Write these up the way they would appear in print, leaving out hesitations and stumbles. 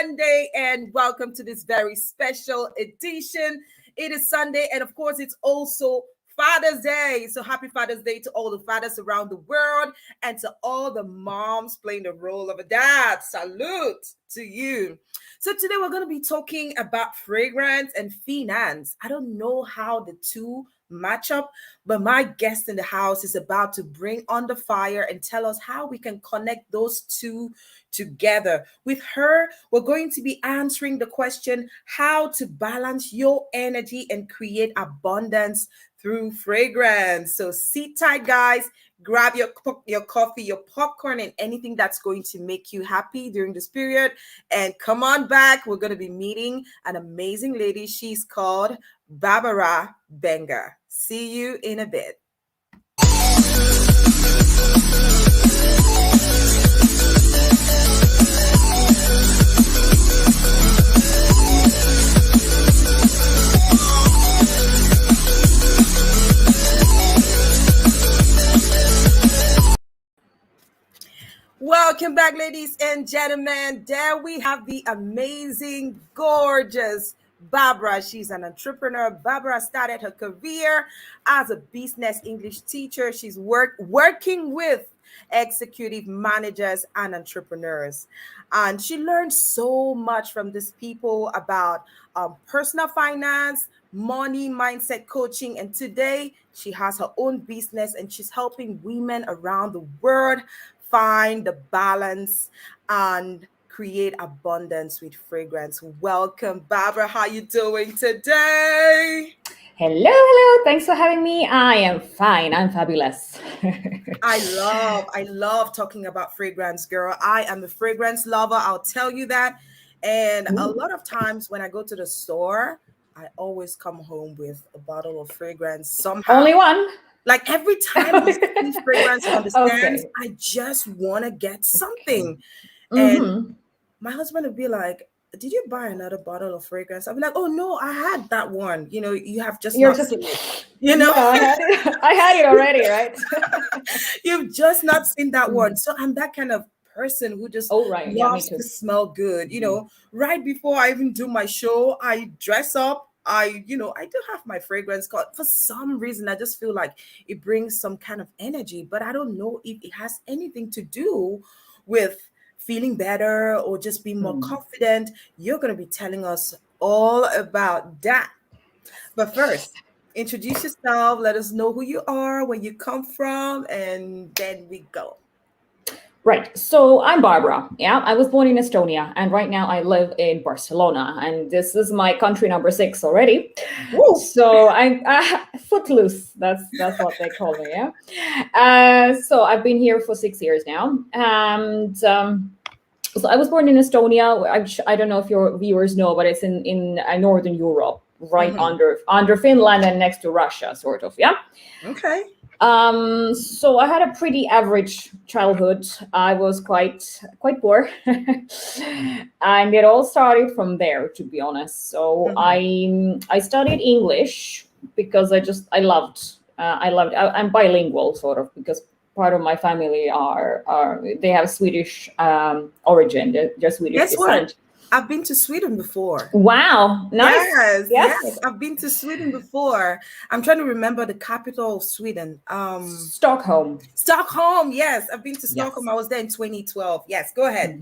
Sunday and welcome to this very special edition. It is Sunday and of course it's also Father's Day. So happy Father's Day to all the fathers around the world and to all the moms playing the role of a dad. Salute to you. So today we're going to be talking about fragrance and finance. I don't know how the two match up, but my guest in the house is about to bring on the fire and tell us how we can connect those two together. With her, we're going to be answering the question how to balance your energy and create abundance through fragrance. So sit tight, guys. Grab your coffee, your popcorn, and anything that's going to make you happy during this period. And come on back. We're going to be meeting an amazing lady. She's called Barbara Benga. See you in a bit. Welcome back, ladies and gentlemen. There we have the amazing, gorgeous Barbara. She's an entrepreneur. Barbara started her career as a business English teacher. She's working with executive managers and entrepreneurs. And she learned so much from these people about personal finance, money, mindset coaching. And today she has her own business and she's helping women around the world find the balance and create abundance with fragrance. Welcome, Barbara. How you doing today? Hello. Thanks for having me. I am fine. I'm fabulous. I love talking about fragrance, girl. I am a fragrance lover. I'll tell you that. And a lot of times when I go to the store, I always come home with a bottle of fragrance somehow. Only one? Like every time I see fragrance on the stands, I just want to get something. Okay. And my husband would be like, did you buy another bottle of fragrance? I'd be like, oh no, I had that one. You know, you have just not seen it. You know, I had it already, right? You've just not seen that one. So I'm that kind of person who just loves to smell good. You know, right before I even do my show, I dress up. I do have my fragrance card. For some reason, I just feel like it brings some kind of energy, but I don't know if it has anything to do with feeling better or just being more confident. You're going to be telling us all about that. But first, introduce yourself. Let us know who you are, where you come from, and then we go. Right. So I'm Barbara. Yeah, I was born in Estonia, and right now I live in Barcelona, and this is my country number 6 already. Woo. So I'm footloose. That's what they call me. Yeah. So I've been here for 6 years now, and so I was born in Estonia. I don't know if your viewers know, but it's in Northern Europe, right under Finland and next to Russia, sort of. Yeah. Okay. So I had a pretty average childhood. I was quite poor, and it all started from there, to be honest. So I studied English because I loved. I'm bilingual, sort of, because part of my family they have Swedish origin. They're Swedish descent. I've been to Sweden before. Wow. Nice. Yes. I've been to Sweden before. I'm trying to remember the capital of Sweden. Stockholm. Yes. I've been to Stockholm. I was there in 2012. Yes. Go ahead.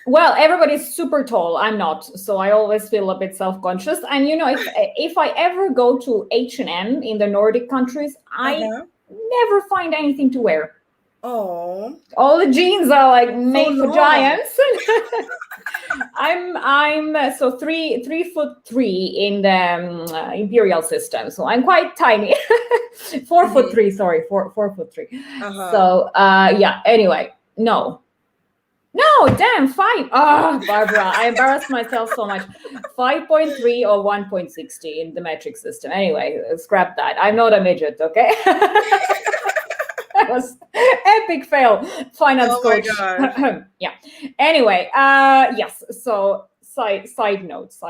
Well, everybody's super tall. I'm not. So I always feel a bit self-conscious. And, if I ever go to H&M in the Nordic countries, I never find anything to wear. Oh, all the jeans are like made for giants. I'm so 3'3" in the imperial system, so I'm quite tiny. 4'3", sorry, 4'3". So anyway, no, damn, 5. Barbara, I embarrassed myself so much. 5.3 or 1.60 in the metric system. Anyway, scrap that. I'm not a midget, okay? That was epic fail. Finance coach. My God. Yeah. Anyway, yes. So side note. So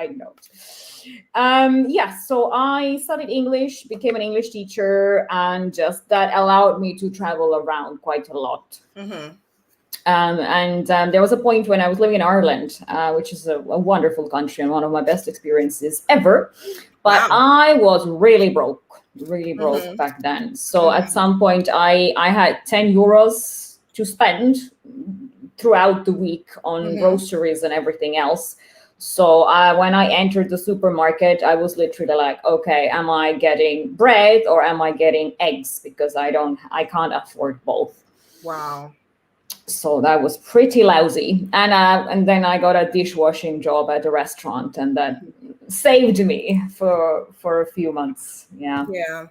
I studied English, became an English teacher, and just that allowed me to travel around quite a lot. There was a point when I was living in Ireland, which is a wonderful country and one of my best experiences ever. But I was really broke back then. So at some point, I had 10 euros to spend throughout the week on groceries and everything else. So when I entered the supermarket, I was literally like, okay, am I getting bread or am I getting eggs? Because I can't afford both. Wow. So that was pretty lousy. And then I got a dishwashing job at a restaurant, and that saved me for a few months. Yeah. Yeah.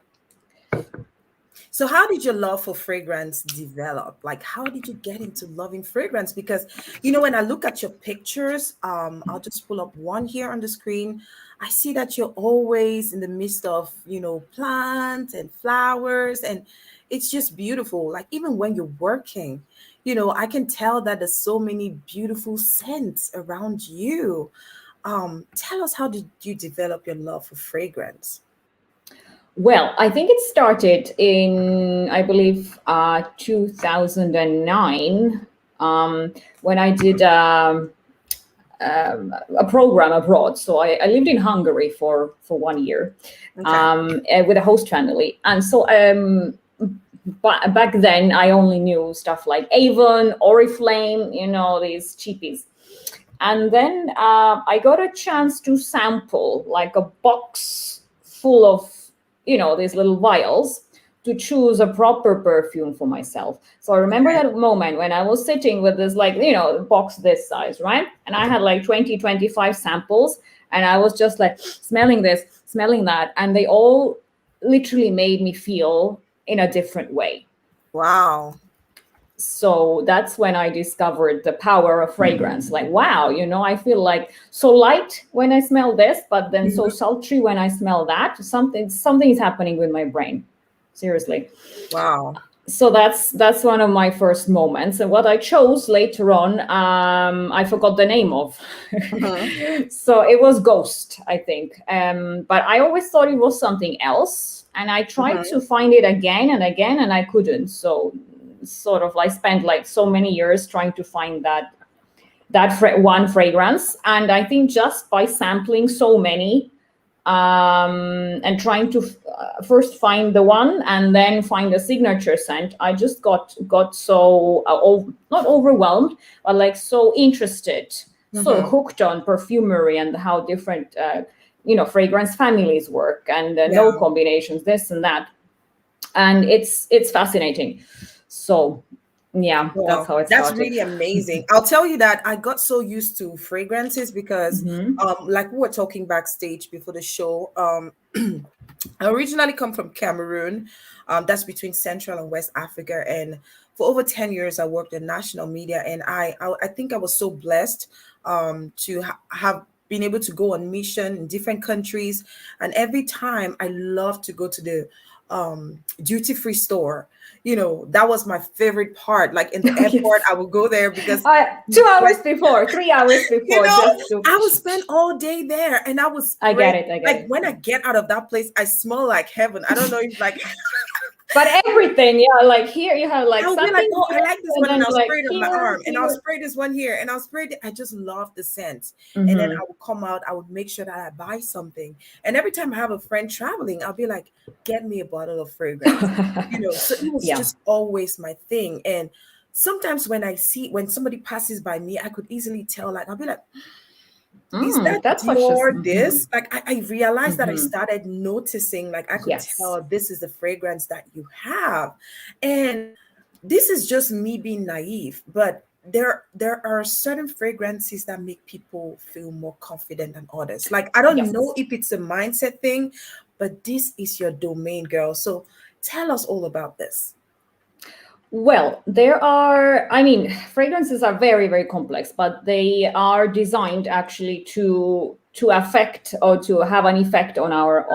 So how did your love for fragrance develop? Like, how did you get into loving fragrance? Because, when I look at your pictures, I'll just pull up one here on the screen. I see that you're always in the midst of, plants and flowers, and it's just beautiful. Like, even when you're working, I can tell that there's so many beautiful scents around you. Tell us, how did you develop your love for fragrance? Well, I think it started in, I believe, 2009, when I did a program abroad. So I lived in Hungary for 1 year, with a host family. And so back then, I only knew stuff like Avon, Oriflame, these cheapies. And then I got a chance to sample like a box full of these little vials to choose a proper perfume for myself. So I remember that moment when I was sitting with this, box this size, right? And I had like 25 samples, and I was just like smelling this, smelling that. And they all literally made me feel in a different way. Wow. So that's when I discovered the power of fragrance. Like, wow, I feel like so light when I smell this, but then so sultry when I smell that. Something is happening with my brain. Seriously. Wow. So that's one of my first moments. And what I chose later on, I forgot the name of. So it was Ghost, I think. But I always thought it was something else. And I tried to find it again and again, and I couldn't. So sort of like spent like so many years trying to find that one fragrance. And I think just by sampling so many, and trying to first find the one and then find a signature scent, I just got so not overwhelmed, but like so interested, so hooked on perfumery and how different fragrance families work, and note combinations, this and that, and it's fascinating. So yeah, that's how it started. That's really amazing. I'll tell you that I got so used to fragrances because like we were talking backstage before the show, I originally come from Cameroon. That's between Central and West Africa, and for over 10 years I worked in national media, and I think I was so blessed to have been able to go on mission in different countries, and every time I love to go to the duty-free store. That was my favorite part. Like in the airport, I would go there because 2 hours before, 3 hours before, I would spend all day there, and I get it. When I get out of that place, I smell like heaven. I don't know if like. But everything, like here you have like something. Like, oh, I like this one, and I'll spray it on my arm, and I'll spray this one here, and I'll spray it. I just love the scent. And then I would come out, I would make sure that I buy something. And every time I have a friend traveling, I'll be like, get me a bottle of fragrance. So it was just always my thing. And sometimes when somebody passes by me, I could easily tell, like, I'll be like, is that your this? Like I realized that I started noticing, like I could tell this is the fragrance that you have. And this is just me being naive, but there are certain fragrances that make people feel more confident than others. Like I don't know if it's a mindset thing, but this is your domain, girl. So tell us all about this. Well, fragrances are very, very complex, but they are designed actually to affect or to have an effect on our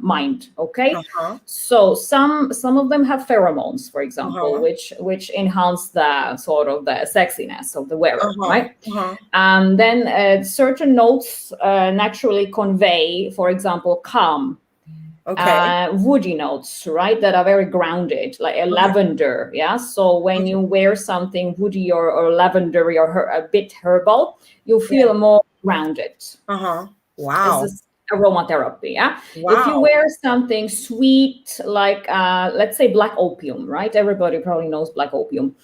mind. Okay, so some of them have pheromones, for example, which enhance the sort of the sexiness of the wearer, right? And then certain notes naturally convey, for example, calm. Okay. woody notes, right, that are very grounded, like a lavender. Yeah. So when you wear something woody or lavendery or a bit herbal, you feel more grounded. This Wow. is aromatherapy. Yeah. If you Wow. wear something sweet, like let's say black opium, right? Everybody probably knows black opium.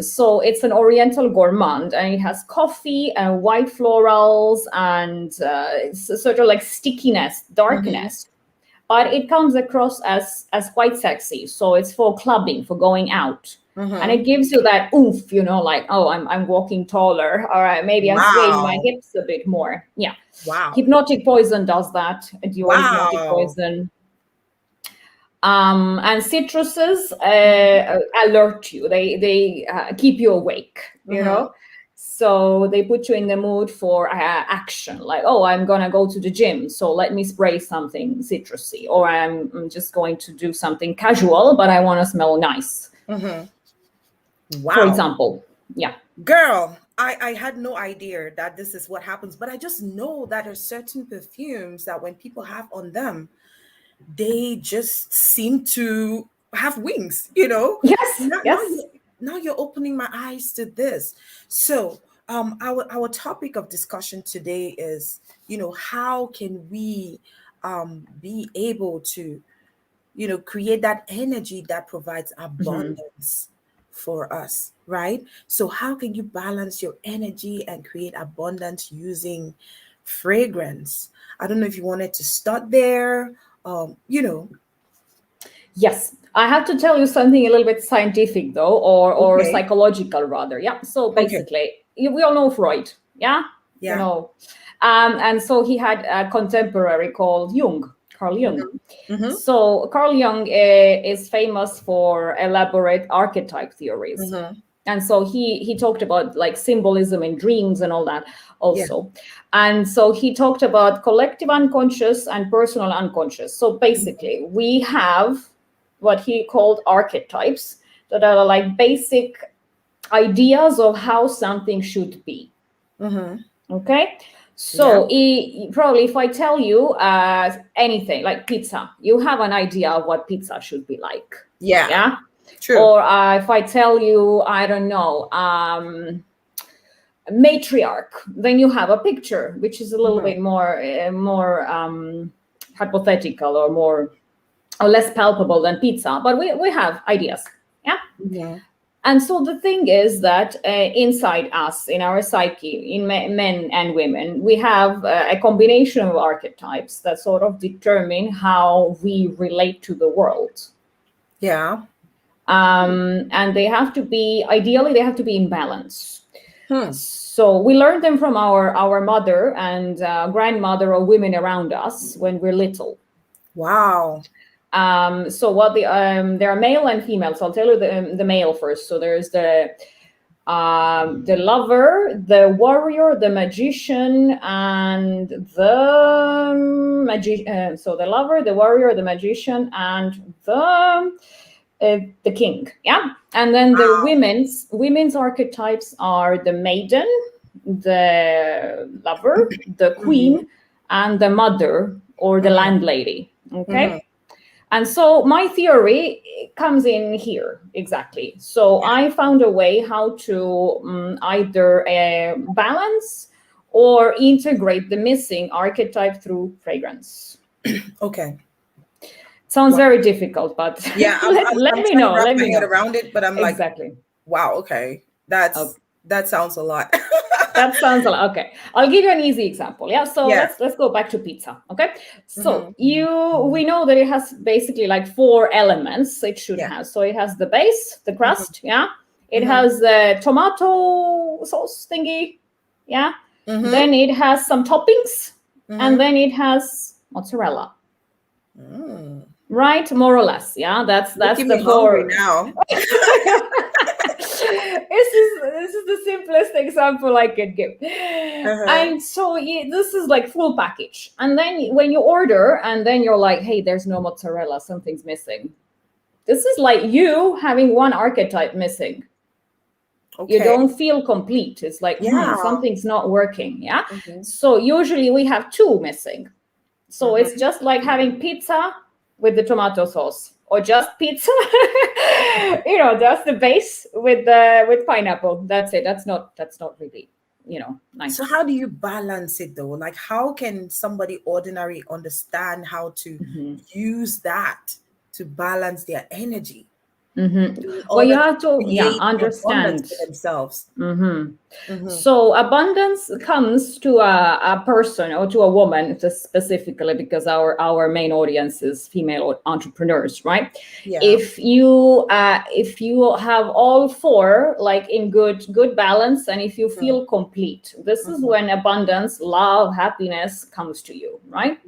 So it's an Oriental gourmand, and it has coffee and white florals and it's sort of like stickiness, darkness. But it comes across as quite sexy. So it's for clubbing, for going out. And it gives you that oomph, like, oh, I'm walking taller, or maybe I'm swaying my Wow. hips a bit more. Yeah. Wow. Hypnotic poison does that. Your hypnotic Wow. poison. And citruses alert you. They keep you awake, So they put you in the mood for action, like, oh, I'm gonna go to the gym, so let me spray something citrusy, or I'm just going to do something casual, but I want to smell nice. Wow. For example. Yeah. Girl, I had no idea that this is what happens, but I just know that there's certain perfumes that when people have on them, they just seem to have wings, Yes. Now you're opening my eyes to this. So our topic of discussion today is, how can we be able to, create that energy that provides abundance for us, right? So how can you balance your energy and create abundance using fragrance? I don't know if you wanted to start there. Yes, I have to tell you something a little bit scientific, though, or Okay. psychological rather. Yeah. So basically, we all know Freud. Yeah. Yeah. And so he had a contemporary called Carl Jung. So Carl Jung is famous for elaborate archetype theories. And so he talked about like symbolism in dreams and all that also. And so he talked about collective unconscious and personal unconscious. So basically, we have what he called archetypes that are like basic ideas of how something should be. Okay. So probably if I tell you anything like pizza, you have an idea of what pizza should be like. Yeah. True. Or if I tell you, I don't know, matriarch, then you have a picture, which is a little bit more hypothetical or less palpable than pizza. But we have ideas. Yeah. And so the thing is that inside us, in our psyche, in men and women, we have a combination of archetypes that sort of determine how we relate to the world. Yeah. And they have to be, ideally, they have to be in balance. So we learn them from our mother and grandmother or women around us when we're little. Wow. So what there are male and female. So I'll tell you the male first. So there's the lover, the warrior, the magician, and the so the lover, the warrior, the magician, and the king. Yeah. And then the women's archetypes are the maiden, the lover, the queen, and the mother or the landlady. Okay. And so my theory comes in here, exactly. So I found a way how to either balance or integrate the missing archetype through fragrance. Okay. Sounds very difficult, but let me know. Let me get around it, but I'm exactly. Like, wow, okay. That sounds a lot. That sounds a lot. Okay, I'll give you an easy example. Yeah, so let's go back to pizza. Okay, so we know that it has basically like 4 elements. It should have. So it has the base, the crust. Yeah, it has the tomato sauce thingy. Yeah, then it has some toppings, and then it has mozzarella. Right, more or less. Yeah, that's the 4 now. This is the simplest example I could give. And so this is like full package. And then when you order and then you're like, hey, there's no mozzarella, something's missing. This is like you having one archetype missing. Okay. You don't feel complete. It's like something's not working. Yeah. So usually we have 2 missing. So it's just like having pizza with the tomato sauce, or just pizza, just the base with pineapple. That's it. That's not really, nice. So how do you balance it though? Like, how can somebody ordinary understand how to use that to balance their energy? Well, you have to understand for themselves. So abundance comes to a person or to a woman, just specifically because our main audience is female entrepreneurs, right? Yeah. If you have all four like in good balance, and if you feel complete, this is when abundance, love, happiness comes to you, right?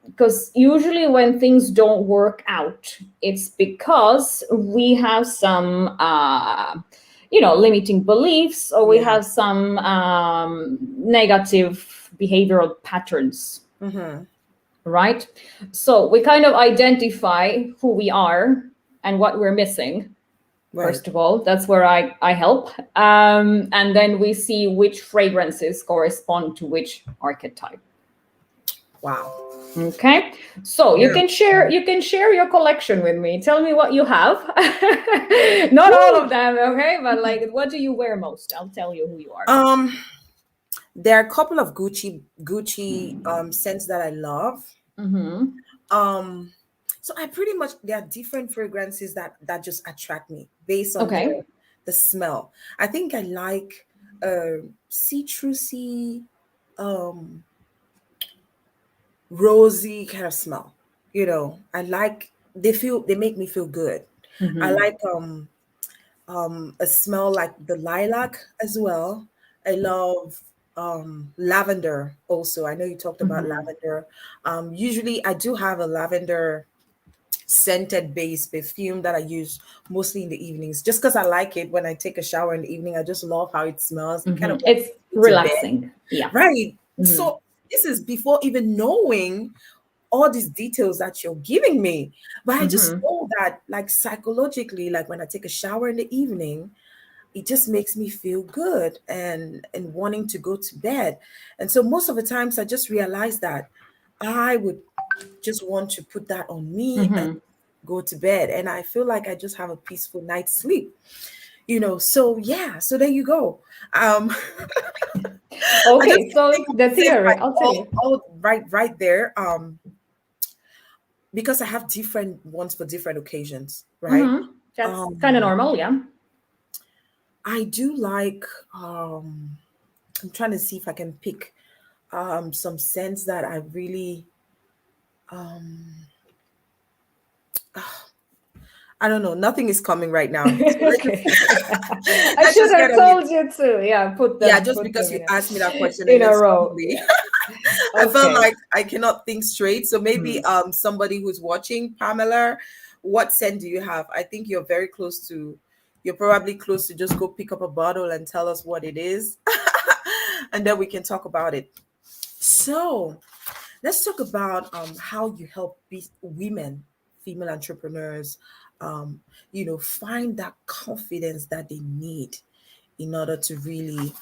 Because usually when things don't work out, it's because we have some limiting beliefs, or we have some negative behavioral patterns, right? So we kind of identify who we are and what we're missing. First of all, that's where I help, and then we see which fragrances correspond to which archetype. Wow. Okay, so you can share your collection with me. Tell me what you have. Not all of them, okay, but like, what do you wear most? I'll tell you who you are. There are a couple of Gucci scents that I love. So I pretty much, there are different fragrances that just attract me based on the smell. I think I like citrusy, rosy kind of smell. I like, they make me feel good. I like a smell like the lilac as well. I love lavender also. I know you talked about lavender. Usually I do have a lavender scented base perfume that I use mostly in the evenings, just because I like it. When I take a shower in the evening, I just love how it smells. It kind of it's relaxing. Yeah. Right. So this is before even knowing all these details that you're giving me. But I just know that, like, psychologically, like when I take a shower in the evening, it just makes me feel good and wanting to go to bed. And so most of the times I just realize that I would just want to put that on me and go to bed. And I feel like I just have a peaceful night's sleep. So yeah, so there you go. Okay, so the theory, I'll tell you. All right there. Because I have different ones for different occasions, right? That's kind of normal, yeah. I do like, I'm trying to see if I can pick some scents that I really, I don't know. Nothing is coming right now. Okay. I should have told you to. Yeah, put them. Yeah, just because you asked me that question in a row. I felt like I cannot think straight. So maybe somebody who's watching, Pamela, what scent do you have? I think you're probably close to just go pick up a bottle and tell us what it is. And then we can talk about it. So let's talk about how you help women, female entrepreneurs, find that confidence that they need in order to really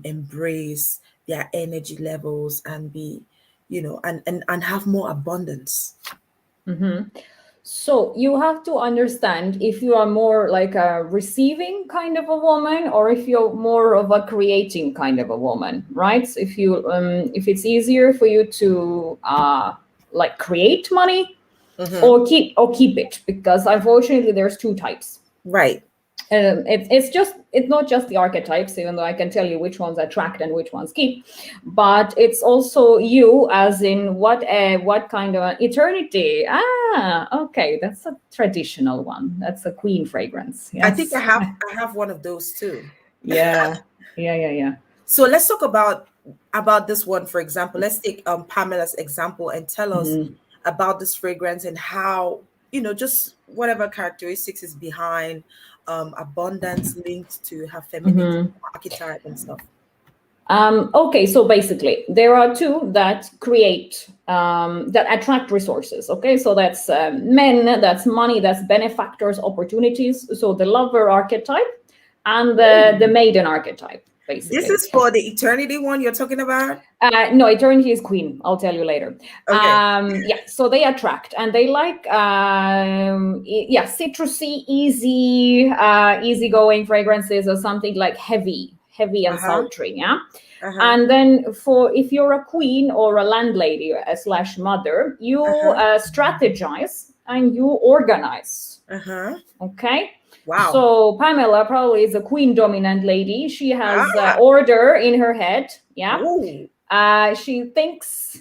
embrace their energy levels and be, and have more abundance. So you have to understand if you are more like a receiving kind of a woman, or if you're more of a creating kind of a woman, right? So if it's easier for you to like create money, or keep it, because unfortunately there's two types. Right. It's not just the archetypes, even though I can tell you which ones attract and which ones keep, but it's also you, as in what kind of an eternity. Okay, that's a traditional one. That's a queen fragrance. Yes. I think I have one of those too. Yeah. So let's talk about this one, for example. Let's take Pamela's example and tell us about this fragrance and how, just whatever characteristics is behind abundance linked to her feminine archetype and stuff. Okay, so basically there are two that create, that attract resources. Okay, so that's men, that's money, that's benefactors, opportunities. So the lover archetype and the maiden archetype. basically. This is for the eternity one you're talking about? No, eternity is queen. I'll tell you later. Okay. Yeah, so they attract and they like, citrusy, easygoing fragrances or something like heavy and sultry. Yeah. And then if you're a queen or a landlady / mother, you strategize and you organize. Okay. Wow. So Pamela probably is a queen dominant lady. She has order in her head. Yeah. Ooh. She thinks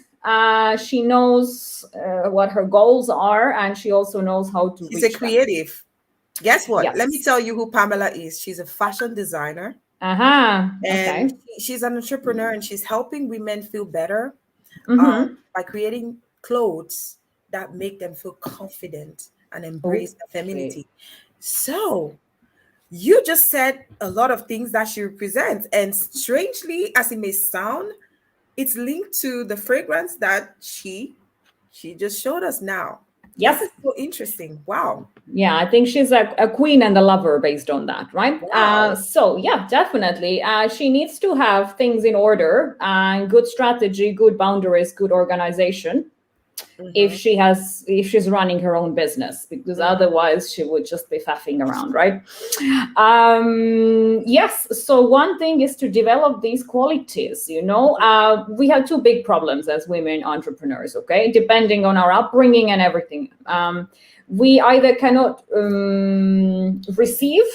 she knows what her goals are, and she also knows how to She's reach a creative. Guess what? Yes. Let me tell you who Pamela is. She's a fashion designer. And And she's an entrepreneur, and she's helping women feel better by creating clothes that make them feel confident and embrace their femininity. So you just said a lot of things that she represents, and strangely as it may sound, it's linked to the fragrance that she just showed us now. Yes. This is so interesting. Wow. Yeah, I think she's a queen and a lover based on that, right? Wow. So yeah, definitely. She needs to have things in order and good strategy, good boundaries, good organization. If she's running her own business, because otherwise she would just be faffing around, right? Yes. So one thing is to develop these qualities. We have two big problems as women entrepreneurs. Okay, depending on our upbringing and everything. We either cannot receive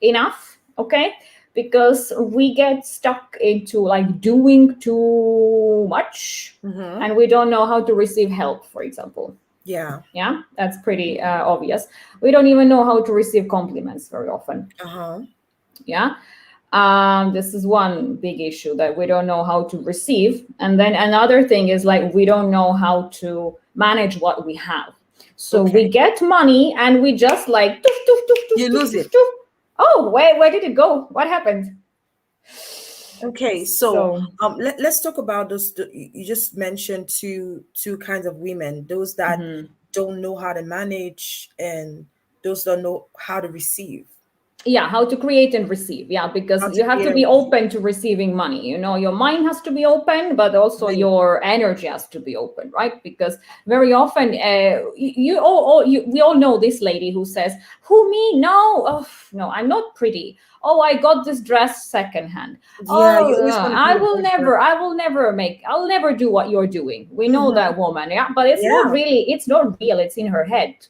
enough. Okay. Because we get stuck into like doing too much and we don't know how to receive help, for example. Yeah, that's pretty obvious. We don't even know how to receive compliments very often. This is one big issue, that we don't know how to receive. And then another thing is like we don't know how to manage what we have. So we get money and we just like you lose it. Oh, where did it go? What happened? Okay, so let's talk about those. You just mentioned two kinds of women: those that don't know how to manage, and those that know how to receive. Yeah, how to create and receive. Yeah, because you have to be open to receiving money. Your mind has to be open, but also your energy has to be open, right? Because very often, we all know this lady who says, "Who, me? No, no, I'm not pretty. Oh, I got this dress secondhand. Yeah, I will never do what you're doing." We know that woman, but it's not real. It's in her head.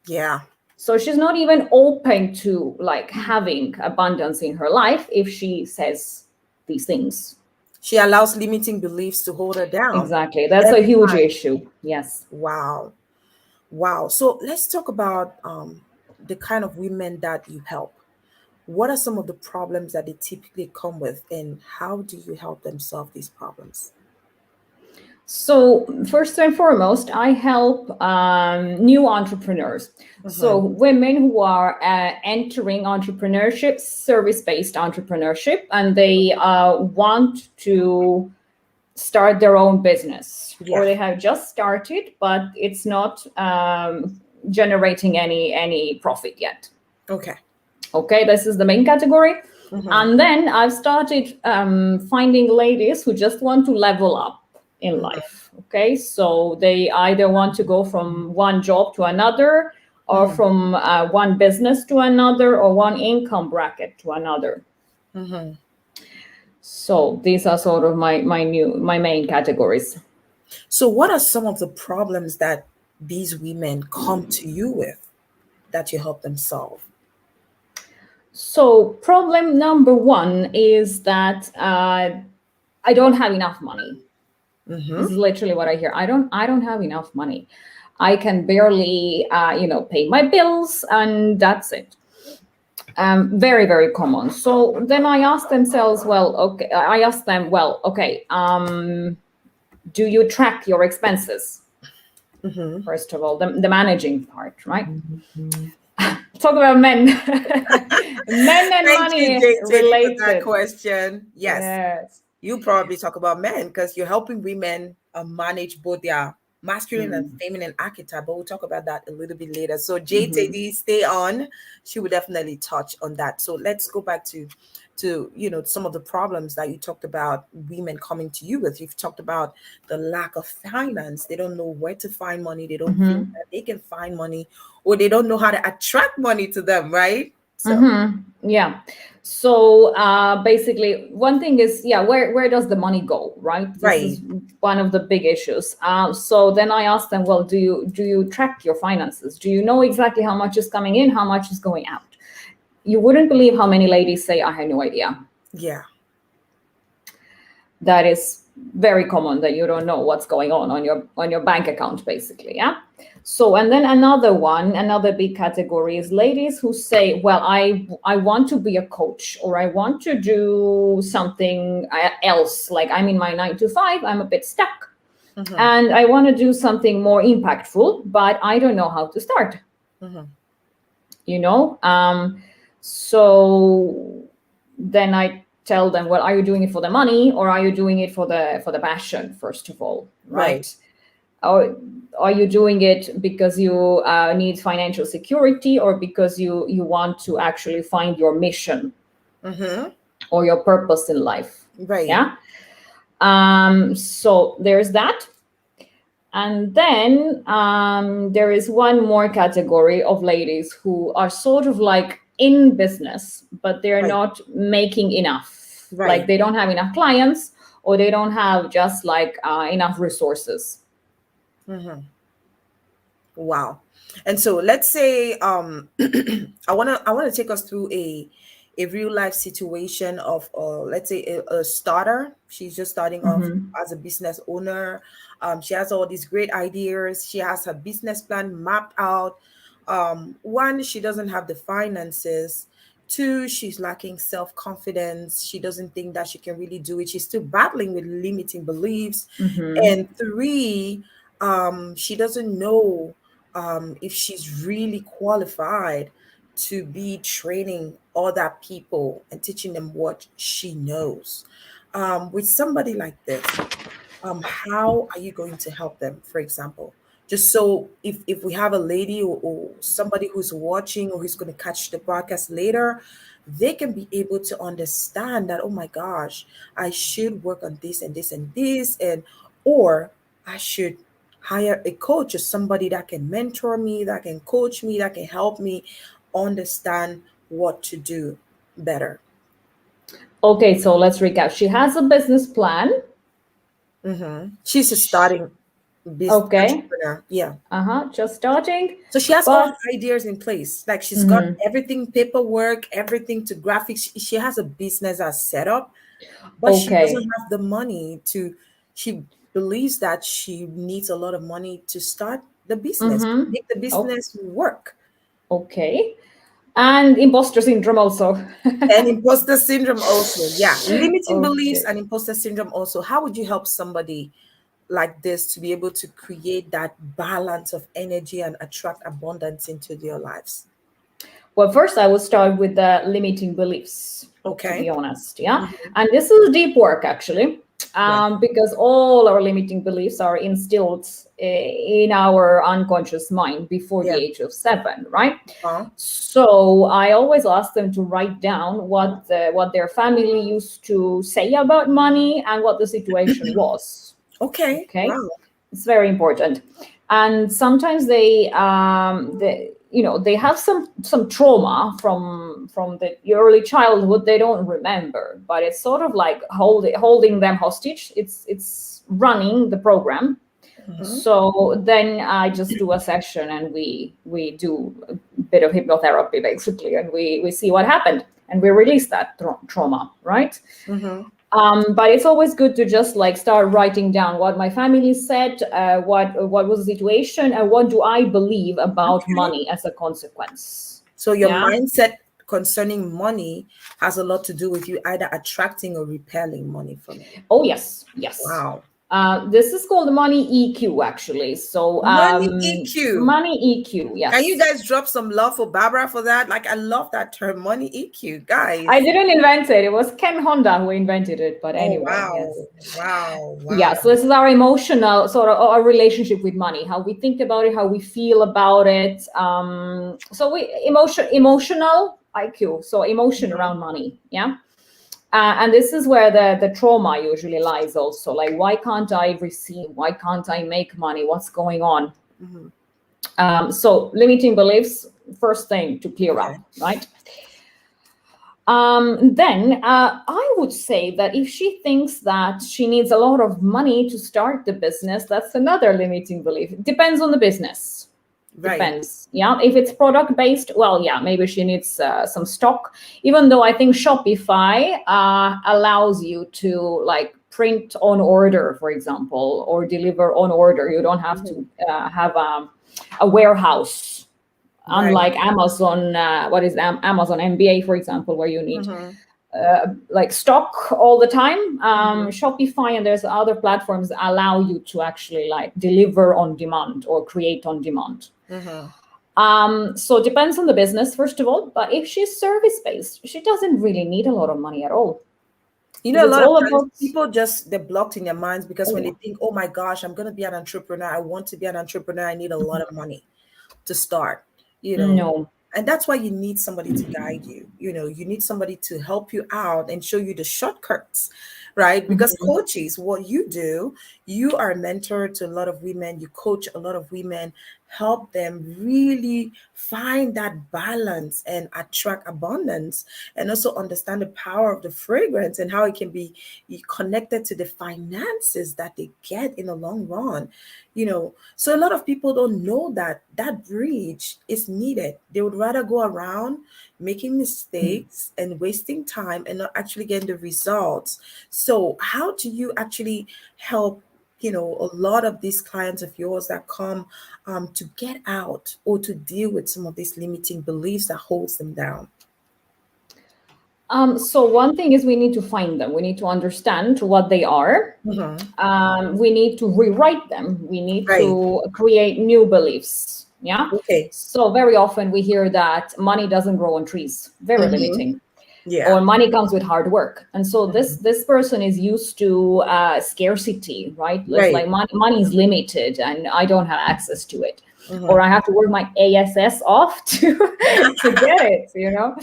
Yeah. So she's not even open to like having abundance in her life if she says these things. She allows limiting beliefs to hold her down. Exactly. That's a huge issue. Yes. Wow. So let's talk about the kind of women that you help. What are some of the problems that they typically come with, and how do you help them solve these problems? So first and foremost, I help new entrepreneurs. So women who are entering entrepreneurship, service-based entrepreneurship, and they want to start their own business, or they have just started, but it's not generating any profit yet. Okay, this is the main category. And then I've started finding ladies who just want to level up in life. Okay, so they either want to go from one job to another, or from one business to another, or one income bracket to another. So these are sort of my main categories. So what are some of the problems that these women come to you with that you help them solve? So problem number one is that I don't have enough money. This is literally what I hear. I don't have enough money. I can barely, pay my bills, and that's it. Very, very common. So then I ask them, do you track your expenses? First of all, the managing part, right? Talk about men. Men and money related. For that question. Yes. You probably talk about men because you're helping women manage both their masculine and feminine archetype, but we'll talk about that a little bit later. So JTD, stay on. She will definitely touch on that. So let's go back to to some of the problems that you talked about women coming to you with. You've talked about the lack of finance. They don't know where to find money. They don't think that they can find money, or they don't know how to attract money to them, right? So yeah. So basically, one thing is, where does the money go, right? This is one of the big issues. So then I asked them, well, do you track your finances? Do you know exactly how much is coming in, how much is going out? You wouldn't believe how many ladies say, I had no idea. Yeah. That is very common, that you don't know what's going on your bank account, basically. Yeah. So, and then another big category is ladies who say, well, I want to be a coach, or I want to do something else. Like, I'm in my 9 to 5, I'm a bit stuck, and I want to do something more impactful, but I don't know how to start. So then I tell them, well, are you doing it for the money, or are you doing it for the passion, first of all, right? Or are you doing it because you need financial security, or because you want to actually find your mission or your purpose in life? Right. Yeah. So there's that. And then there is one more category of ladies who are sort of like in business, but they're not making enough. Like, they don't have enough clients, or they don't have just like enough resources. Wow. And so let's say I want to take us through a real life situation of let's say a starter. She's just starting off as a business owner. She has all these great ideas. She has her business plan mapped out. One, she doesn't have the finances. Two, she's lacking self-confidence. She doesn't think that she can really do it. She's still battling with limiting beliefs. And three, she doesn't know if she's really qualified to be training other people and teaching them what she knows. With somebody like this, how are you going to help them, for example? Just so if we have a lady or somebody who's watching or who's going to catch the podcast later, they can be able to understand that, oh my gosh, I should work on this and this and this, or I should hire a coach or somebody that can mentor me, that can coach me, that can help me understand what to do better. Okay, so let's recap. She has a business plan. She's a starting business entrepreneur. Yeah. Just starting. So she has all ideas in place. Like, she's got everything, paperwork, everything to graphics. She has a business as set up, but she doesn't have the money to. She believes that she needs a lot of money to start the business, make the business work. Okay. And imposter syndrome also. And imposter syndrome also. Yeah. Limiting beliefs and imposter syndrome also. How would you help somebody like this to be able to create that balance of energy and attract abundance into their lives? Well, first I will start with the limiting beliefs. Okay. To be honest. Yeah. And this is deep work, actually. Because all our limiting beliefs are instilled in our unconscious mind before the age of 7, right? So I always ask them to write down what their family used to say about money and what the situation was. Okay. Wow. It's very important. And sometimes they have some trauma from the early childhood they don't remember, but it's sort of like holding them hostage. It's running the program. So then I just do a session, and we do a bit of hypnotherapy, basically, and we see what happened, and we release that trauma, right? But it's always good to just like start writing down what my family said, what was the situation, and what do I believe about money as a consequence. So your mindset concerning money has a lot to do with you either attracting or repelling money from you. Oh, yes. Wow. This is called money EQ, actually. So money EQ. Money EQ, yes. Can you guys drop some love for Barbara for that? Like, I love that term, money EQ, guys. I didn't invent it. It was Ken Honda who invented it. But anyway. Wow. Yeah, so this is our emotional sort of our relationship with money, how we think about it, how we feel about it. So emotional IQ, so emotion around money. Yeah. And this is where the trauma usually lies also. Like, why can't I receive? Why can't I make money? What's going on? So limiting beliefs, first thing to clear up, right? Then I would say that if she thinks that she needs a lot of money to start the business, that's another limiting belief. It depends on the business. Depends. Yeah. If it's product based, well, yeah, maybe she needs some stock. Even though I think Shopify allows you to like print on order, for example, or deliver on order. You don't have to have a warehouse. Unlike Amazon, what is Amazon MBA, for example, where you need like stock all the time. Shopify and there's other platforms that allow you to actually like deliver on demand or create on demand. So it depends on the business, first of all. But if she's service-based, she doesn't really need a lot of money at all. You know, a lot of times people they're blocked in their minds because when they think, oh my gosh, I'm going to be an entrepreneur. I want to be an entrepreneur. I need a lot of money to start. You know, no. And that's why you need somebody to guide you. You know, you need somebody to help you out and show you the shortcuts, right? Because coaches, what you do, you are a mentor to a lot of women. You coach a lot of women, help them really find that balance and attract abundance, and also understand the power of the fragrance and how it can be connected to the finances that they get in the long run. You know, so a lot of people don't know that that bridge is needed. They would rather go around making mistakes and wasting time and not actually getting the results. So how do you actually help, you know, a lot of these clients of yours that come to get out or to deal with some of these limiting beliefs that holds them down? So one thing is we need to find them. We need to understand what they are. We need to rewrite them. We need to create new beliefs. Yeah. Okay. So very often we hear that money doesn't grow on trees. Very limiting. Yeah. Or money comes with hard work. And so this person is used to scarcity, right? It's like money is limited and I don't have access to it. Or I have to work my ASS off to get it, you know?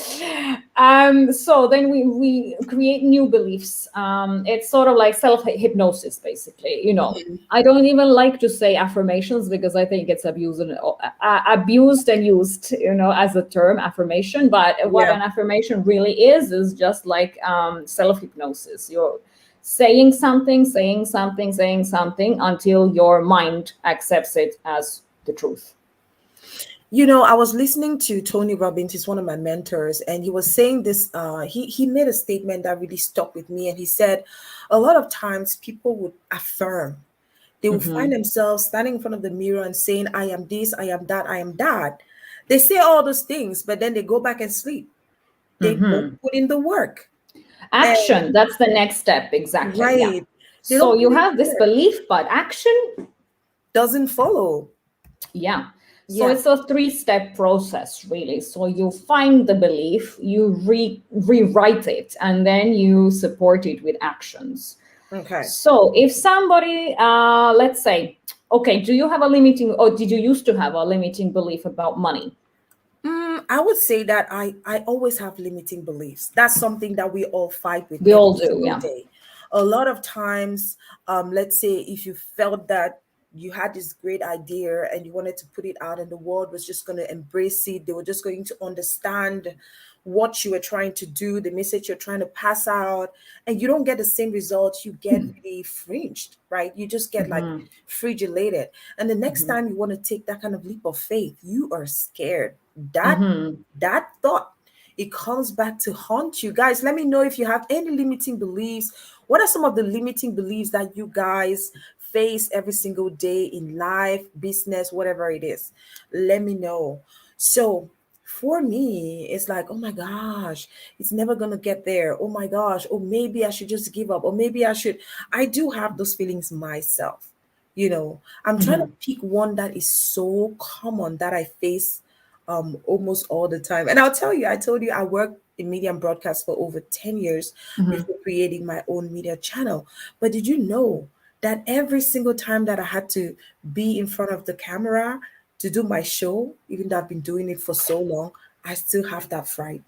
So then we create new beliefs. It's sort of like self-hypnosis, basically, you know. I don't even like to say affirmations because I think it's abused and used, you know, as a term, affirmation. But what an affirmation really is just like self-hypnosis. You're saying something until your mind accepts it as the truth. You know, I was listening to Tony Robbins, he's one of my mentors, and he was saying this, he made a statement that really stuck with me. And he said, a lot of times people would affirm. They would find themselves standing in front of the mirror and saying, I am this, I am that, I am that. They say all those things, but then they go back and sleep. They don't put in the work. Action, that's the next step, exactly. Right. Yeah. So you have this belief, but action doesn't follow. Yeah. So it's a 3-step process, really. So you find the belief, you rewrite it, and then you support it with actions. Okay. So if somebody, let's say, okay, do you have a limiting, or did you used to have a limiting belief about money? I would say that I always have limiting beliefs. That's something that we all fight with. We all do, yeah. Day. A lot of times, let's say if you felt that you had this great idea and you wanted to put it out and the world was just going to embrace it, they were just going to understand what you were trying to do, the message you're trying to pass out, and you don't get the same results, you get really fringed, right? You just get like frigilated. And the next time you want to take that kind of leap of faith, you are scared. That thought, it comes back to haunt you. Guys, let me know if you have any limiting beliefs. What are some of the limiting beliefs that you guys face every single day in life, business, whatever it is? Let me know. So for me, it's like, oh my gosh, it's never gonna get there. Oh my gosh, or maybe I should just give up, or maybe I do have those feelings myself. You know, I'm trying to pick one that is so common that I face almost all the time. And I'll tell you, I told you I worked in media and broadcast for over 10 years before creating my own media channel. But did you know that every single time that I had to be in front of the camera to do my show, even though I've been doing it for so long, I still have that fright.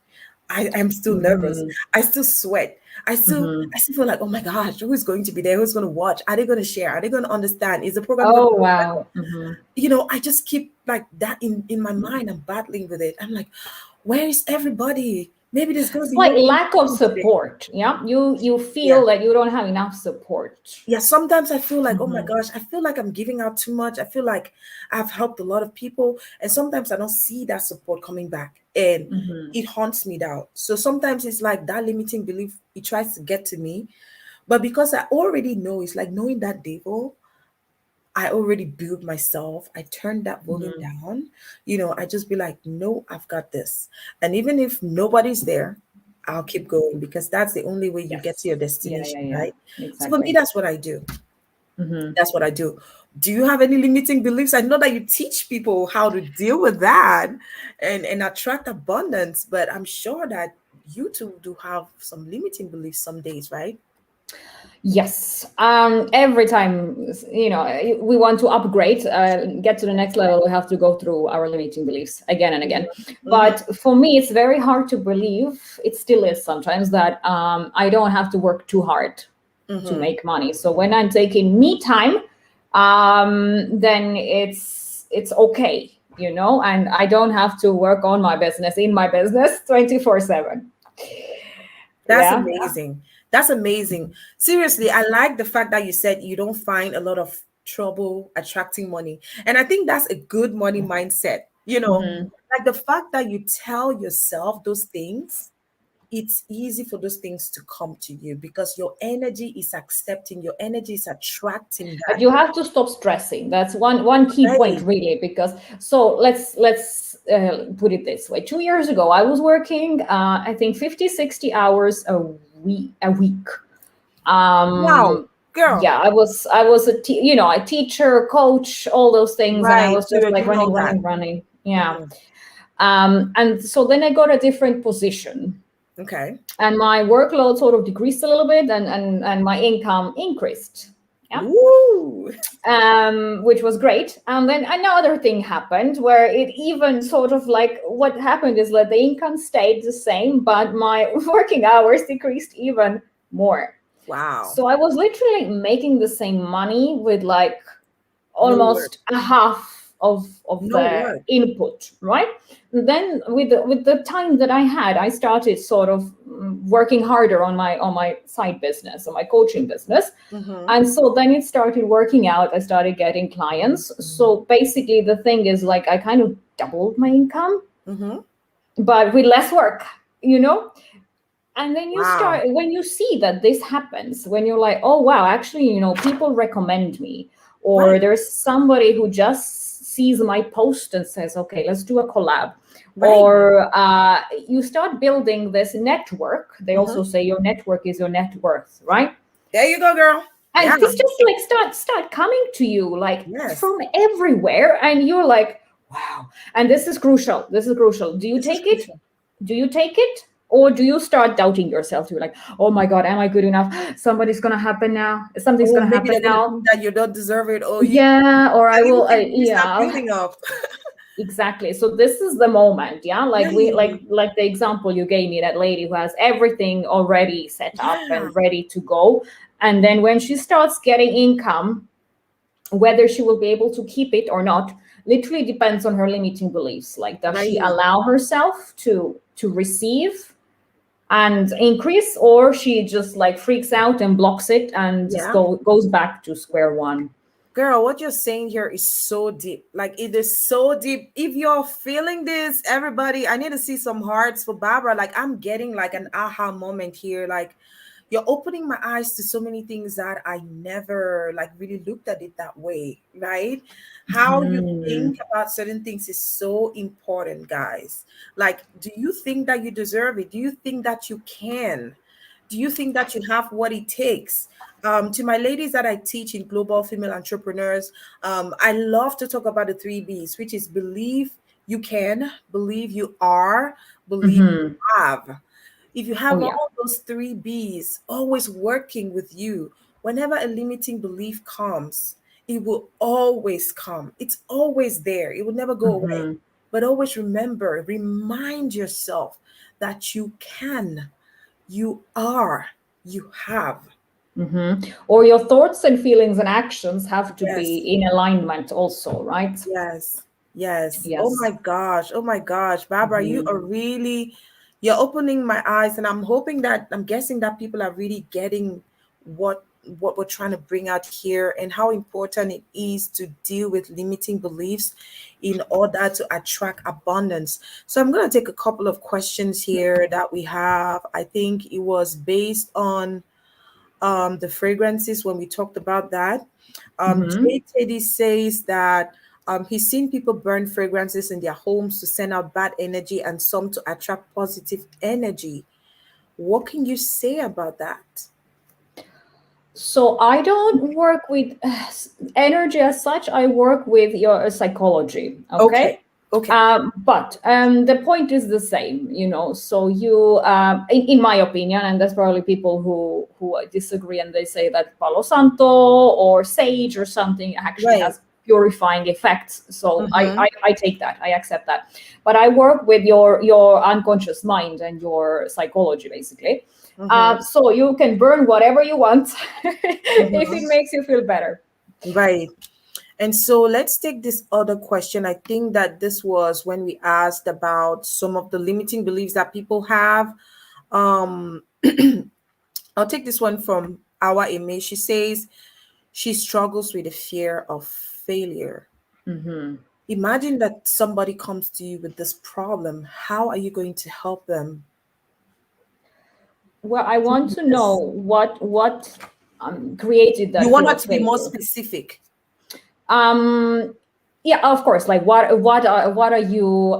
I am still nervous. Mm-hmm. I still sweat. Mm-hmm. I still feel like, oh my gosh, who is going to be there? Who's going to watch? Are they going to share? Are they going to understand? Is the program going to Oh go wow. well? Mm-hmm. I just keep like that in my mind. I'm battling with it. I'm like, where is everybody? Maybe there's going to It's be like no lack of people today. support. Yeah, you Yeah. feel that you don't have enough support. Yeah, sometimes I feel like, oh my Mm-hmm. gosh, I feel like I'm giving out too much. I feel like I've helped a lot of people. And sometimes I don't see that support coming back. And Mm-hmm. it haunts me down. So sometimes it's like that limiting belief, it tries to get to me. But because I already know, it's like knowing that devil, I already built myself. I turned that volume Mm-hmm. down. I just be like, no, I've got this. And even if nobody's there, I'll keep going because that's the only way you get to Yes. your Yeah, yeah, destination, yeah. right? So for me, Exactly. that's what I do. Mm-hmm. That's what I do. Do you have any limiting beliefs? I know that you teach people how to deal with that and attract abundance, but I'm sure that you too do have some limiting beliefs some days, right? Yes. Every time, we want to upgrade, get to the next level, we have to go through our limiting beliefs again and again. Mm-hmm. But for me, it's very hard to believe. It still is sometimes that I don't have to work too hard to Mm-hmm. make money. So when I'm taking me time, then it's okay, and I don't have to work on my business in my business 24/7. That's Yeah. amazing. That's amazing. Seriously, I like the fact that you said you don't find a lot of trouble attracting money. And I think that's a good money mindset. Hmm. Like the fact that you tell yourself those things, it's easy for those things to come to you because your energy is accepting, your energy is attracting But that. you have to stop stressing. That's one key point, Right. really, because so let's put it this way. 2 years ago, I was working, I think 50, 60 hours a week. Wow, Um, girl. yeah, I was a teacher, coach, all those things, and I Right. was So just you're like doing all running, that. running, running. Yeah. Mhm. And so then I got a different position, Okay. and my workload sort of decreased a little bit, and my income increased. Yeah. Woo. Which was great. And then another thing happened where it even sort of like what happened is that the income stayed the same, but my working hours decreased even more. Wow. So I was literally making the same money with like No work. almost a half of No the work. input, right? Then with the time that I had, I started sort of working harder on my side business, on my coaching business. Mm-hmm. And so then it started working out. I started getting clients. So basically the thing is like I kind of doubled my income, Mm-hmm. but with less work, you know? And then Wow. when you see that this happens, when you're like, oh wow, actually, people recommend me, or Right. there's somebody who just sees my post and says, okay, let's do a collab, Right. or you start building this network. They Mm-hmm. also say your network is your net worth, right? There you go, girl. And Yeah. this just like start coming to you like Yes. from everywhere, and you're like, wow. And this is crucial. Do you This is take it? crucial. Or do you start doubting yourself? You're like, oh my god, am I good enough? Something's Oh, gonna maybe happen they're gonna now. think that you don't deserve it, or Yeah, or I will, limiting beliefs start yeah. building up. Exactly. So this is the moment, yeah. Like we Right. like the example you gave me, that lady who has everything already set up Yeah. and ready to go, and then when she starts getting income, whether she will be able to keep it or not literally depends on her limiting beliefs. Like, does she Right. allow herself to receive and increase, or she just like freaks out and blocks it and just Yeah. goes back to square one? Girl, what you're saying here is so deep. Like it is so deep. If you're feeling this, everybody, I need to see some hearts for Barbara. Like I'm getting like an aha moment here. Like you're opening my eyes to so many things that I never like really looked at it that way, right? How you Hmm. think about certain things is so important, guys. Like, do you think that you deserve it? Do you think that you can? Do you think that you have what it takes? To my ladies that I teach in Global Female Entrepreneurs, I love to talk about the three B's, which is believe you can, believe you are, believe Hmm. you have. If you Oh have yeah. all those three B's always working with you, whenever a limiting belief comes, it will always come. It's always there. It will never go away. Hmm. But always remember, remind yourself that you can, you are, you have. Or your thoughts and feelings and actions have to be Yes. in alignment also, right? Yes. Yes. Oh Yes. my gosh. Oh my gosh. Barbara, you Mhm. are really, you're opening my eyes, and I'm hoping that, I'm guessing that people are really getting what what we're trying to bring out here, and how important it is to deal with limiting beliefs in order to attract abundance. So I'm going to take a couple of questions here that we have. I think it was based on the fragrances when we talked about that. Mhm. Jay Teddy says that he's seen people burn fragrances in their homes to send out bad energy and some to attract positive energy. What can you say about that? So I don't work with energy as such. I work with your psychology. Okay. Okay. Okay. But the point is the same, you know. So you, in my opinion, and there's probably people who disagree, and they say that Palo Santo or sage or something actually Right. has purifying effects. So Mm-hmm. I take that, I accept that. But I work with your unconscious mind and your psychology, basically. Mm-hmm. So you can burn whatever you want if it Mm-hmm. makes you feel better. Right. And so let's take this other question. I think that this was when we asked about some of the limiting beliefs that people have. Um, I'll take this one from our Amy. She says she struggles with the fear of failure. Mhm. Imagine that somebody comes to you with this problem. How are you going to help them? Well, I want to know Yes. what created You that want fear her of to be more failure. specific. Um, yeah, of course. Like, what are you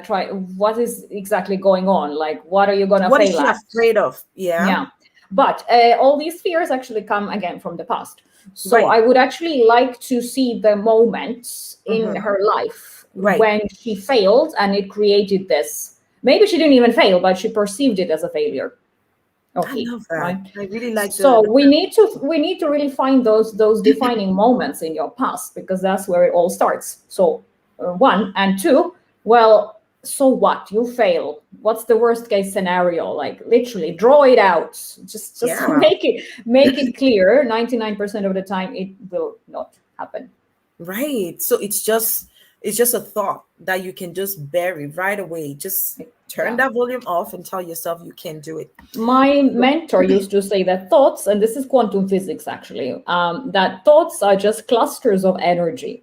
try? What is exactly going on? Like, what are you gonna What is fail she at? afraid of? Yeah. Yeah, but all these fears actually come again from the past. So Right. I would actually like to see the moments in Mm-hmm. her life Right. when she failed and it created this. Maybe she didn't even fail, but she perceived it as a failure. I Okay, love that. right. I really like So the we need to really find those defining moments in your past, because that's where it all starts. So one and two, well, so what? You fail. What's the worst case scenario? Like, literally draw it out. Just yeah. make it clear. 99% of the time it will not happen. Right. So it's just a thought that you can just bury right away. Just turn Yeah. that volume off and tell yourself you can do it. My mentor used to say that thoughts, and this is quantum physics actually, that thoughts are just clusters of energy.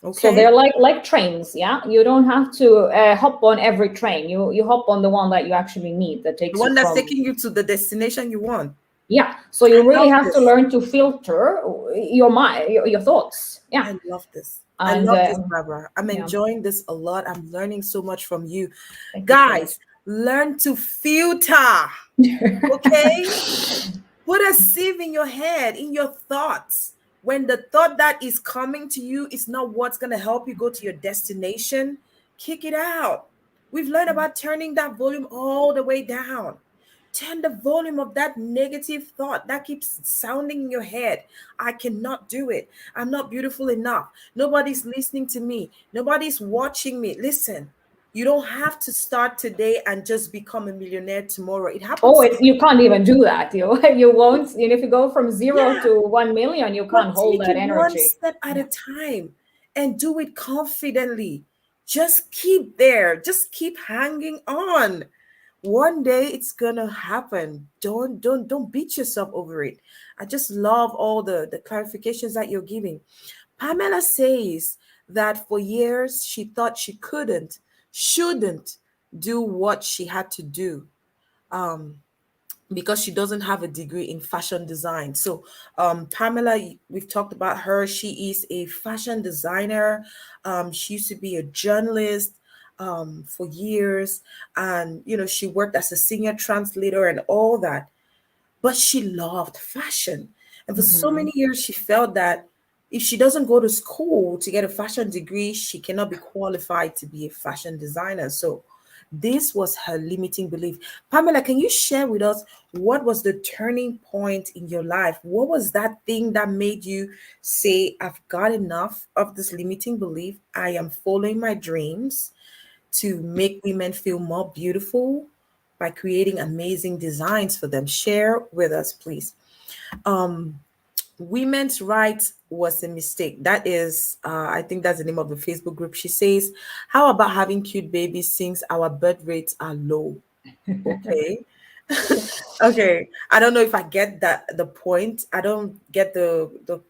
So Okay. they're like trains, yeah. You don't have to hop on every train. You hop on the one that you actually need, that The takes you one that's from. taking you to the destination you want. Yeah. So I you really love have to this. learn to filter your mind, your thoughts. Yeah. I love this. I And love this, Barbara. I'm yeah. enjoying this a lot. I'm learning so much from you. Thank you so much. Guys, learn to filter. Okay? Put a sieve in your head, in your thoughts. When the thought that is coming to you is not what's going to help you go to your destination, kick it out. We've learned about turning that volume all the way down. Turn the volume of that negative thought that keeps sounding in your head. I cannot do it. I'm not beautiful enough. Nobody's listening to me. Nobody's watching me. Listen, you don't have to start today and just become a millionaire tomorrow. It Oh, happens. you can't even do that. You won't. And if you go from 0 Yeah. to 1 million, you But can't hold take that it one energy. step at a Yeah. time and do it confidently. Just keep there. Just keep hanging on. One day it's gonna happen. Don't beat yourself over it. I just love all the clarifications that you're giving. Pamela says that for years she thought she shouldn't do what she had to do. Um, because she doesn't have a degree in fashion design. So, Pamela, we've talked about her. She is a fashion designer. She used to be a journalist for years, and she worked as a senior translator and all that. But she loved fashion, and for so Mhm. many years, she felt that if she doesn't go to school to get a fashion degree, she cannot be qualified to be a fashion designer. So This was her limiting belief. Pamela, can you share with us what was the turning point in your life? What was that thing that made you say, I've got enough of this limiting belief? I am following my dreams to make women feel more beautiful by creating amazing designs for them. Share with us, please. Women's rights was a mistake. That is, I think that's the name of the Facebook group. She says, how about having cute babies since our birth rates are low? Okay. Okay. I don't know if I get the point. I don't get the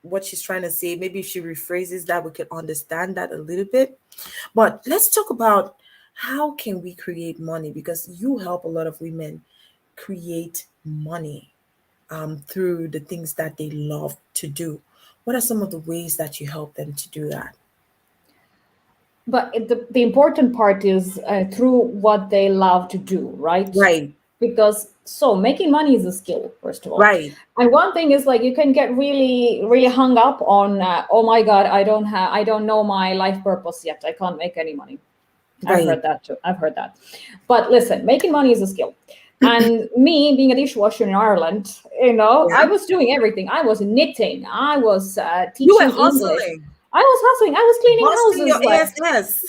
what she's trying to say. Maybe if she rephrases that, we can understand that a little bit. But let's talk about how can we create money, because you help a lot of women create money through the things that they love to do. What are some of the ways that you help them to do that? But the important part is through what they love to do, right? Right. Because so making money is a skill, first of all. Right. And one thing is like you can get really, really hung up on, oh my God, I don't know my life purpose yet. I can't make any money. Right. I've heard that too. I've heard that. But listen, making money is a skill. And me being a dishwasher in Ireland, Yeah. I was doing everything. I was knitting. I was teaching You were English. hustling. I was hustling. I was cleaning Busting houses. your Like, ass.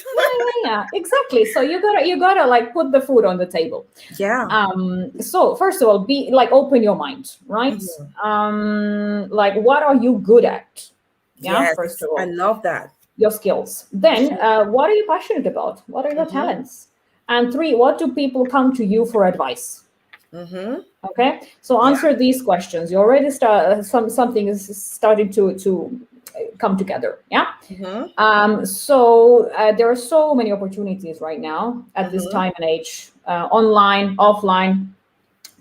yeah, exactly. So you gotta like put the food on the table. Yeah. So first of all, be like open your mind, right? Like what are you good at? Yeah, Yes. first of I all, love that. your skills. Then what are you passionate about? What are your talents? And three, what do people come to you for advice? Okay, so answer these questions. You already start something is starting to come together. Yeah. So there are so many opportunities right now at this time and age, online, offline,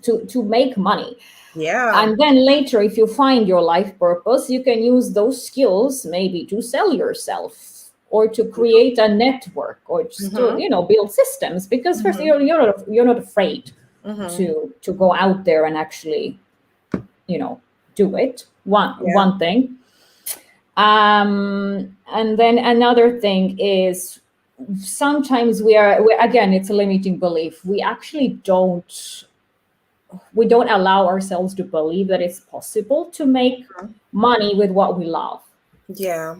to make money. Yeah. And then later, if you find your life purpose, you can use those skills maybe to sell yourself or to create a network or just to build systems. Because first, you're not afraid to go out there and actually do it. One thing. And then another thing is sometimes we again, it's a limiting belief. We actually don't allow ourselves to believe that it's possible to make money with what we love. Yeah.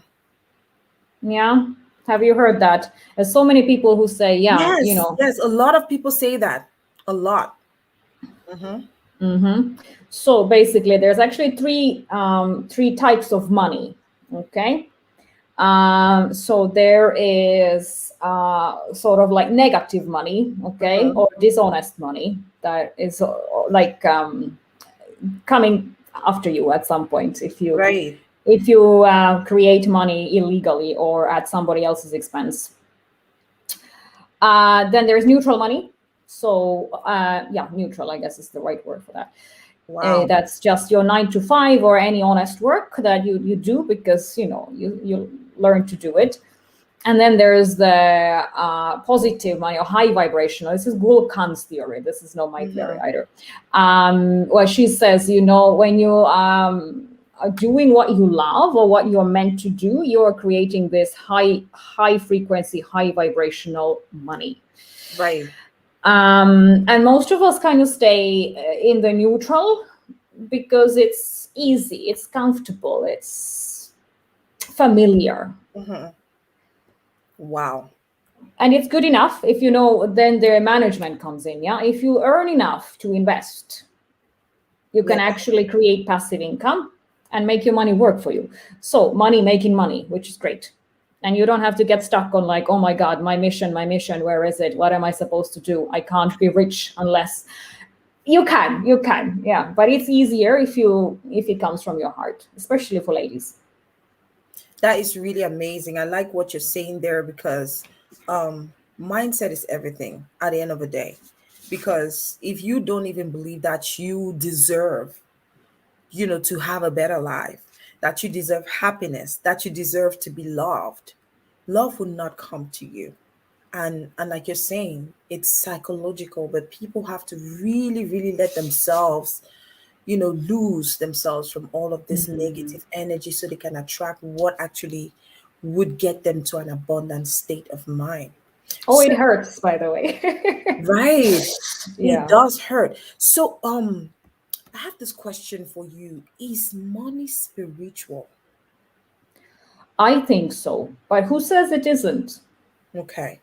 Yeah. Have you heard that? There's so many people who say, yeah, Yes. A lot of people say that. A lot. So basically, there's actually three types of money. Okay. So there is sort of like negative money, okay, or dishonest money that is like coming after you at some point if you create money illegally or at somebody else's expense. Then there's neutral money. So neutral, I guess is the right word for that. Wow. That's just your 9 to 5 or any honest work that you do because you learn to do it. And then there's the positive money or high vibrational. This is Gul Khan's theory. This is not my theory either. Well, she says, when you are doing what you love or what you're meant to do, you're creating this high frequency, high vibrational money. Right. And most of us kind of stay in the neutral because it's easy, it's comfortable, it's familiar. Wow. And it's good enough if then the management comes in. Yeah. If you earn enough to invest, you can actually create passive income and make your money work for you. So making money, which is great. And you don't have to get stuck on like, oh my God, my mission, where is it? What am I supposed to do? I can't be rich unless you can. Yeah. But it's easier if it comes from your heart, especially for ladies. That is really amazing. I like what you're saying there because mindset is everything at the end of the day. Because if you don't even believe that you deserve, to have a better life, that you deserve happiness, that you deserve to be loved, love will not come to you. And like you're saying, it's psychological, but people have to really, really let themselves, lose themselves from all of this negative energy so they can attract what actually would get them to an abundant state of mind. Oh, it hurts, by the way. Right. Yeah. It does hurt. So I have this question for you. Is money spiritual? I think so. But who says it isn't? Okay.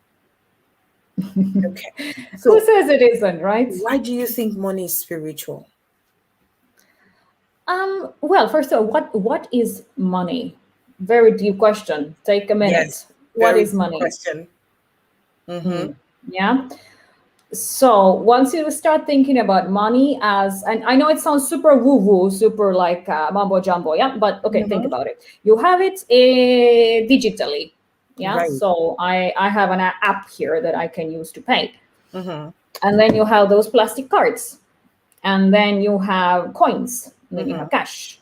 Okay. Who So says it isn't, right? why do you think money is spiritual? Well, first of all, what is money? Very deep question. Take a minute. Yes. What Very is good money? question. Mm-hmm. Hmm. Yeah. So once you start thinking about money as, and I know it sounds super woo-woo, super like mambo jumbo, yeah, but okay, think Mm-hmm. about it. You have it digitally, yeah. Right. So I have an app here that I can use to pay, Mm-hmm. and then you have those plastic cards, and then you have coins, and then you Mm-hmm. have cash,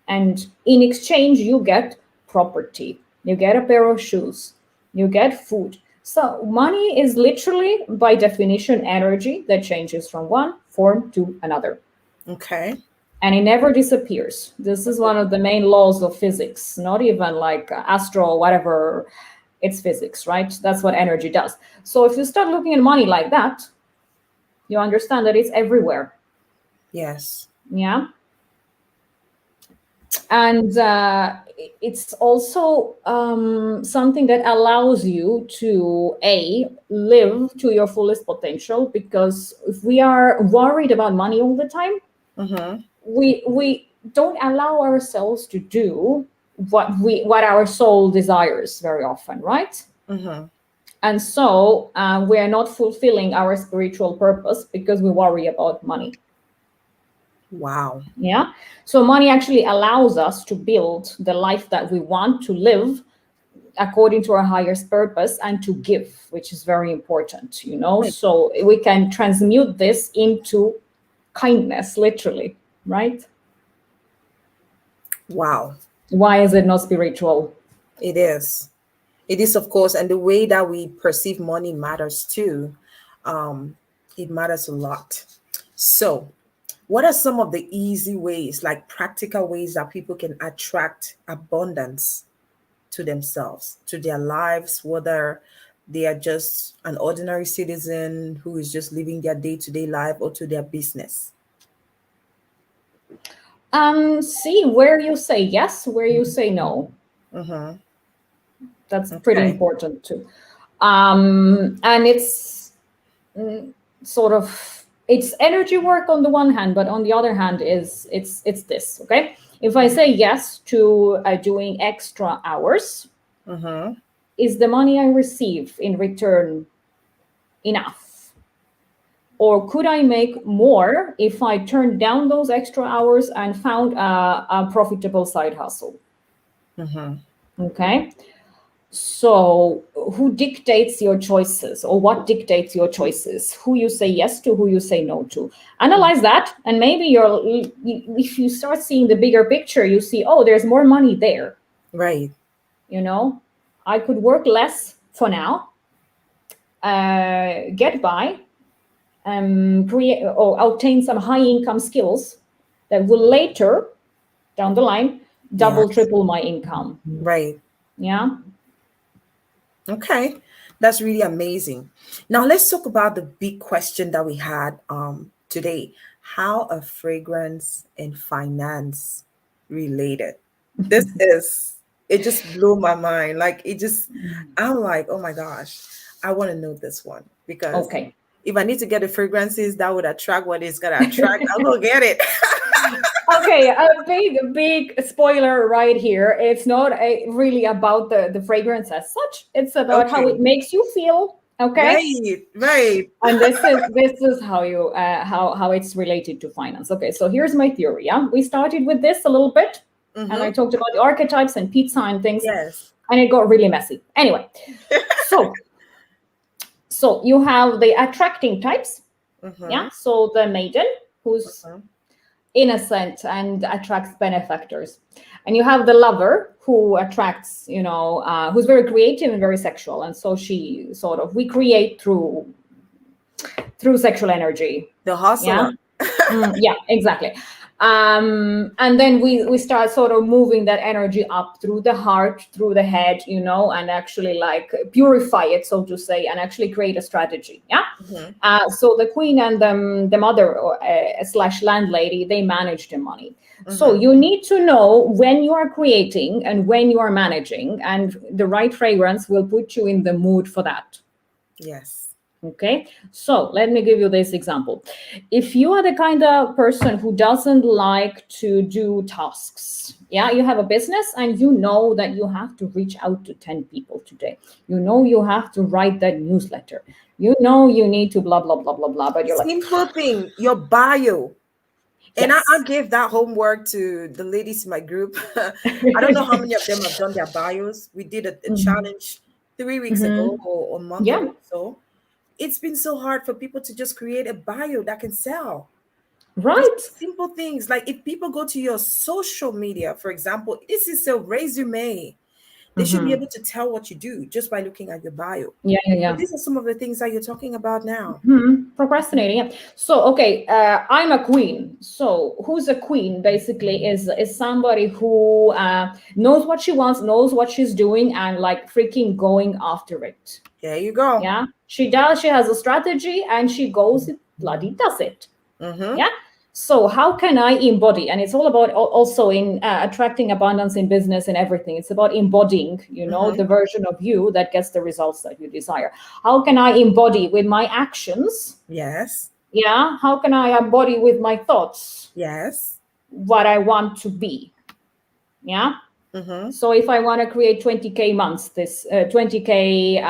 and in exchange you get property, you get a pair of shoes, you get food. So money is literally by definition energy that changes from one form to another, Okay. and it never disappears. This is one of the main laws of physics, not even like astro whatever, it's physics, right? That's what energy does. So if you start looking at money like that, you understand that it's everywhere. Yes. Yeah. And it's also something that allows you to live to your fullest potential, because if we are worried about money all the time, Mm-hmm. we don't allow ourselves to do what our soul desires very often, right? Mm-hmm. And so we are not fulfilling our spiritual purpose because we worry about money. Wow. Yeah. So money actually allows us to build the life that we want to live according to our highest purpose, and to give, which is very important, you know. Right. So we can transmute this into kindness, literally, right? Wow. Why is it not spiritual? It is. It is, of course, and the way that we perceive money matters too. Um, it matters a lot. So, what are some of the easy ways, like practical ways that people can attract abundance to themselves, to their lives, whether they are just an ordinary citizen who is just living their day-to-day life, or to their business? See where you say yes, where you say no. Mm-hmm. That's pretty Okay. important too. And it's sort of, it's energy work on the one hand, but on the other hand is it's this. Okay, if I say yes to doing extra hours, Mm-hmm. is the money I receive in return enough? Or could I make more if I turned down those extra hours and found a profitable side hustle? Mm-hmm. Okay. So who dictates your choices, or what dictates your choices? Who you say yes to, who you say no to. Analyze that, and maybe if you start seeing the bigger picture, you see, oh, there's more money there. Right. You know, I could work less for now, get by, create or obtain some high income skills that will later down the line double, Yes. triple my income. Right. Yeah. Okay. That's really amazing. Now let's talk about the big question that we had today. How are fragrance and finance related? This is, it just blew my mind. Like it just, I'm like, oh my gosh, I want to know this one, because Okay. if I need to get the fragrances that would attract what it's gonna attract, I'll go get it. Okay, a big spoiler right here. It's not really about the fragrance as such. It's about how Okay. it makes you feel. Okay, Right, right. and this is how you how it's related to finance. Okay, so here's my theory. Yeah, we started with this a little bit, and I Mm-hmm. talked about the archetypes and pizza and things, Yes. and it got really messy. Anyway, so you have the attracting types. Mm-hmm. Yeah, so the maiden, who's Mm-hmm. innocent and attracts benefactors, and you have the lover who attracts, who's very creative and very sexual, and so she sort of, we create through sexual energy. The Yeah. hustler. Yeah, exactly. And then we start sort of moving that energy up through the heart, through the head, and actually like purify it, so to say, and actually create a strategy. Yeah. So the queen and the mother slash landlady, they manage the money. So you need to know when you are creating and when you are managing, and the right fragrance will put you in the mood for that. Yes. Okay, so let me give you this example. If you are the kind of person who doesn't like to do tasks, yeah, you have a business and you know that you have to reach out to 10 people today. You know you have to write that newsletter. You know you need to blah, blah, blah, blah, blah, but you're like... Simple thing, your bio. And Yes. I gave that homework to the ladies in my group. I don't know how many of them have done their bios. We did a challenge 3 weeks ago or a month ago. So it's been so hard for people to just create a bio that can sell. Right. Just simple things. Like if people go to your social media, for example, this is a resume. They should be able to tell what you do just by looking at your bio. Yeah. But these are some of the things that you're talking about now. Procrastinating. Yeah. So, okay, I'm a queen. So who's a queen basically is somebody who knows what she wants, knows what she's doing, and like freaking going after it. There you go. Yeah, she does. She has a strategy and she goes, bloody does it. Yeah. So how can I embody? And it's all about also in attracting abundance in business and everything. It's about embodying, the version of you that gets the results that you desire. How can I embody with my actions? Yes. Yeah. How can I embody with my thoughts? Yes. What I want to be. Yeah. So if I want to create 20K months, this 20K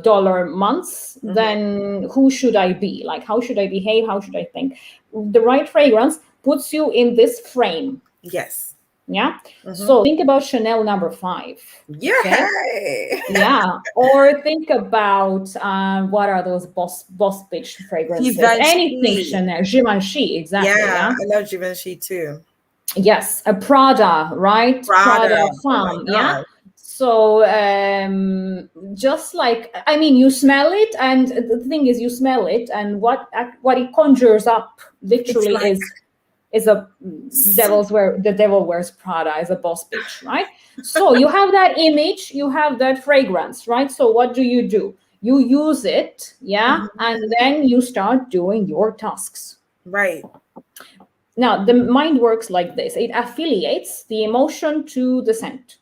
dollar months, then who should I be? Like, how should I behave? How should I think? The right fragrance puts you in this frame. Yes. Yeah. So think about Chanel number 5. Yeah. Okay? Yeah. Or think about what are those boss bitch fragrances? Givenchy. Anything Chanel, Givenchy, exactly. Yeah, I love Givenchy too. Yes, a Prada, right? Prada femme, yeah. So just like, I mean, you smell it, and the thing is, you smell it, and what it conjures up literally is a the devil wears Prada, is a boss bitch, right? So you have that image, you have that fragrance, right? So what do? You use it, yeah, and then you start doing your tasks, right? Now, the mind works like this. It affiliates the emotion to the scent.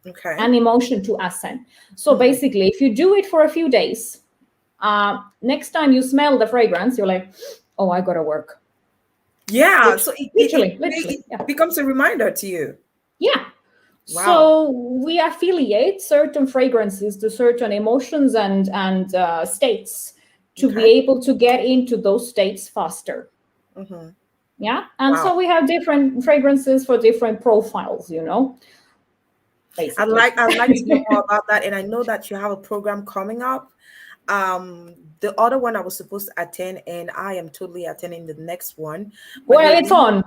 Okay. And emotion to a scent. So basically, if you do it for a few days, next time you smell the fragrance, you're like, oh, I got to work. Yeah. So literally, it becomes a reminder to you. Yeah. Wow. So we affiliate certain fragrances to certain emotions and states to be able to get into those states faster. Yeah. And so we have different fragrances for different profiles, Basically. I'd like to know more about that. And I know that you have a program coming up. The other one I was supposed to attend, and I am totally attending the next one. Well, it's on.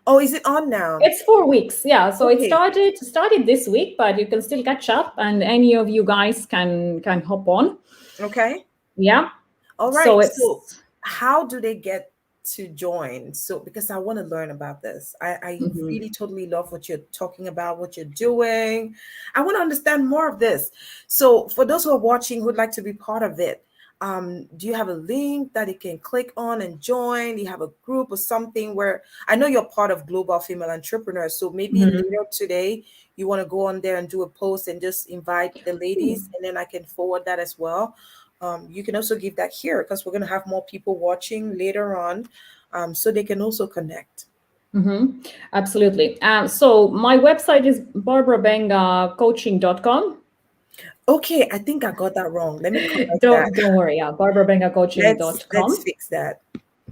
Oh, is it on now? It's 4 weeks. Yeah. So it started this week, but you can still catch up, and any of you guys can hop on. Okay. Yeah. All right. So how do they get to join? So because I want to learn about this. I really totally love what you're talking about, what you're doing. I want to understand more of this. So for those who are watching who would like to be part of it, do you have a link that you can click on and join? Do you have a group or something where I know you're part of Global Female Entrepreneurs? So maybe later today you want to go on there and do a post and just invite the ladies, and then I can forward that as well. You can also give that here because we're going to have more people watching later on, so they can also connect. Absolutely. So my website is barbarabengacoaching.com. Okay, I think I got that wrong. Let me correct that. Don't worry. Yeah, barbarabengacoaching.com. Let's fix that.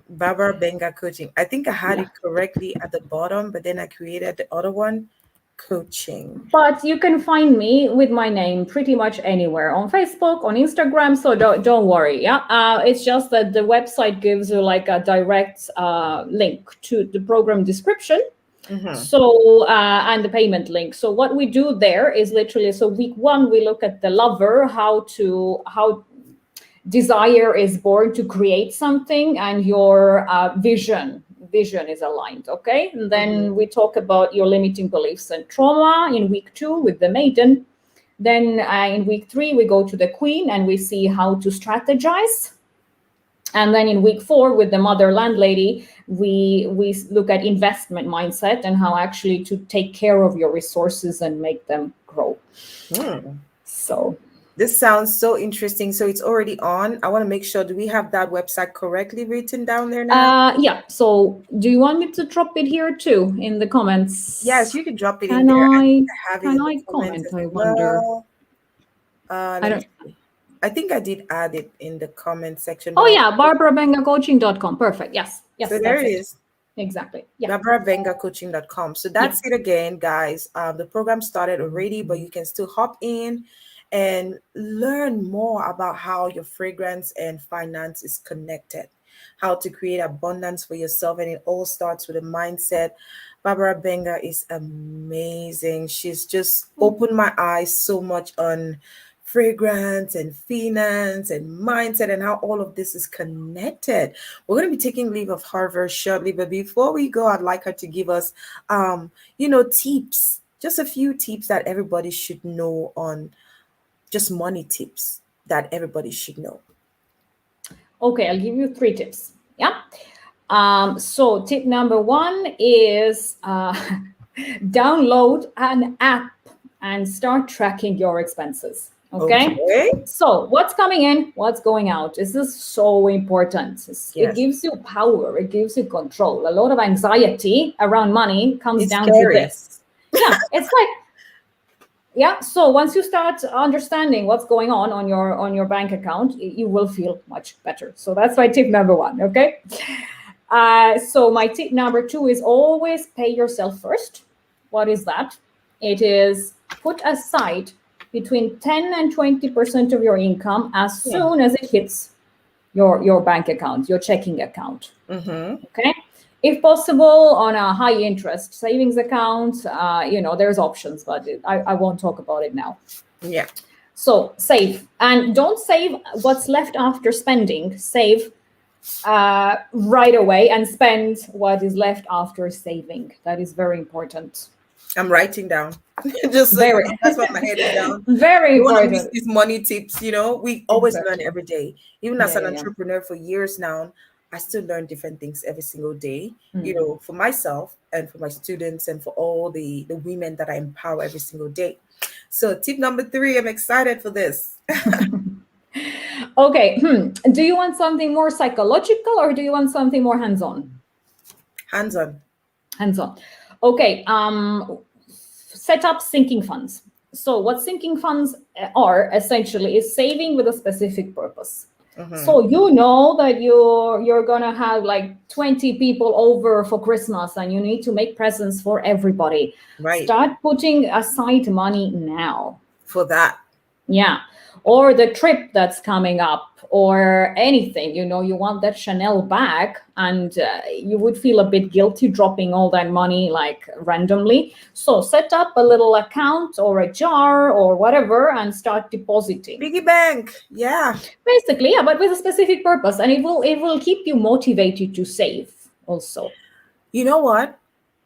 Barbara Benga Coaching. I think I had it correctly at the bottom, but then I created the other one. Coaching. But you can find me with my name pretty much anywhere, on Facebook, on Instagram. So don't worry. Yeah, it's just that the website gives you like a direct link to the program description. So and the payment link. So what we do there is literally, so week 1 we look at the lover, how desire is born to create something, and your vision, vision is aligned. Okay. And then we talk about your limiting beliefs and trauma in week 2 with the maiden. Then in week 3, we go to the queen and we see how to strategize. And then in week 4 with the mother landlady, we look at investment mindset and how actually to take care of your resources and make them grow. So this sounds so interesting. So it's already on. I want to make sure, do we have that website correctly written down there now? Yeah. So do you want me to drop it here too in the comments? Yes, you can drop it in there. Can I comment? I wonder. I think I did add it in the comment section. Oh yeah, BarbaraBengaCoaching.com. Perfect. Yes. So there it is. Exactly. Yeah. BarbaraBengaCoaching.com. So that's it again, guys. The program started already, but you can still hop in and learn more about how your fragrance and finance is connected, how to create abundance for yourself. And it all starts with a mindset. Barbara Benga is amazing. She's just opened my eyes so much on fragrance and finance and mindset and how all of this is connected. We're going to be taking leave of her very shortly, but before we go, I'd like her to give us tips, just a few tips that everybody should know, on just money tips that everybody should know. Okay, I'll give you 3 tips. Yeah. So tip number 1 is download an app and start tracking your expenses. Okay. So what's coming in, what's going out? This is so important. Yes. It gives you power. It gives you control. A lot of anxiety around money comes down scary. to this. Yeah, it's like, yeah. So once you start understanding what's going on your bank account, you will feel much better. So that's my tip number 1. Okay. So my tip number 2 is always pay yourself first. What is that? It is put aside between 10 and 20% of your income as soon as it hits your bank account, your checking account. Okay. If possible, on a high interest savings account, there's options, but I won't talk about it now. Yeah. So save, and don't save what's left after spending. Save right away and spend what is left after saving. That is very important. I'm writing down. Just so that's what my head is down. Very important. These money tips, we always learn every day. Even as an entrepreneur for years now, I still learn different things every single day, for myself and for my students and for all the women that I empower every single day. So tip number 3, I'm excited for this. Okay. Do you want something more psychological or do you want something more hands-on? Hands-on. Hands-on. Okay. Set up sinking funds. So what sinking funds are essentially is saving with a specific purpose. So you know that you're gonna have like 20 people over for Christmas and you need to make presents for everybody. Right. Start putting aside money now. For that. Yeah. Or the trip that's coming up or anything, you want that Chanel bag and you would feel a bit guilty dropping all that money like randomly. So set up a little account or a jar or whatever and start depositing. Piggy bank. Yeah. Basically, yeah, but with a specific purpose. And it will keep you motivated to save also. You know what?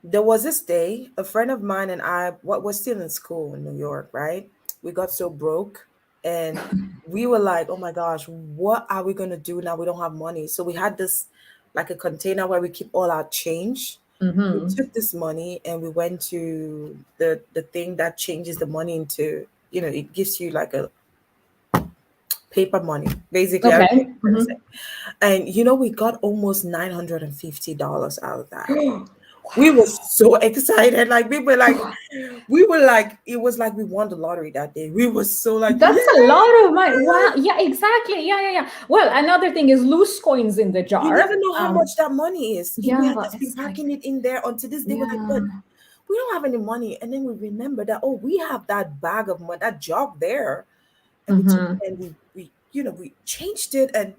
There was this day, a friend of mine and I, we're still in school in New York, right? We got so broke. And we were like, oh my gosh, what are we going to do now? We don't have money. So we had this, like a container where we keep all our change. We took this money and we went to the thing that changes the money into, it gives you like a paper money, basically. Okay. And, we got almost $950 out of that. We were so excited. Like it was like we won the lottery that day. We were so like, that's a lot of money. Wow. Yeah, exactly. Yeah. Well, another thing is loose coins in the jar. You never know how much that money is. Yeah, we had just been packing it in there until this day. We're like, but we don't have any money. And then we remember that, we have that bag of money, that job there. And we changed it and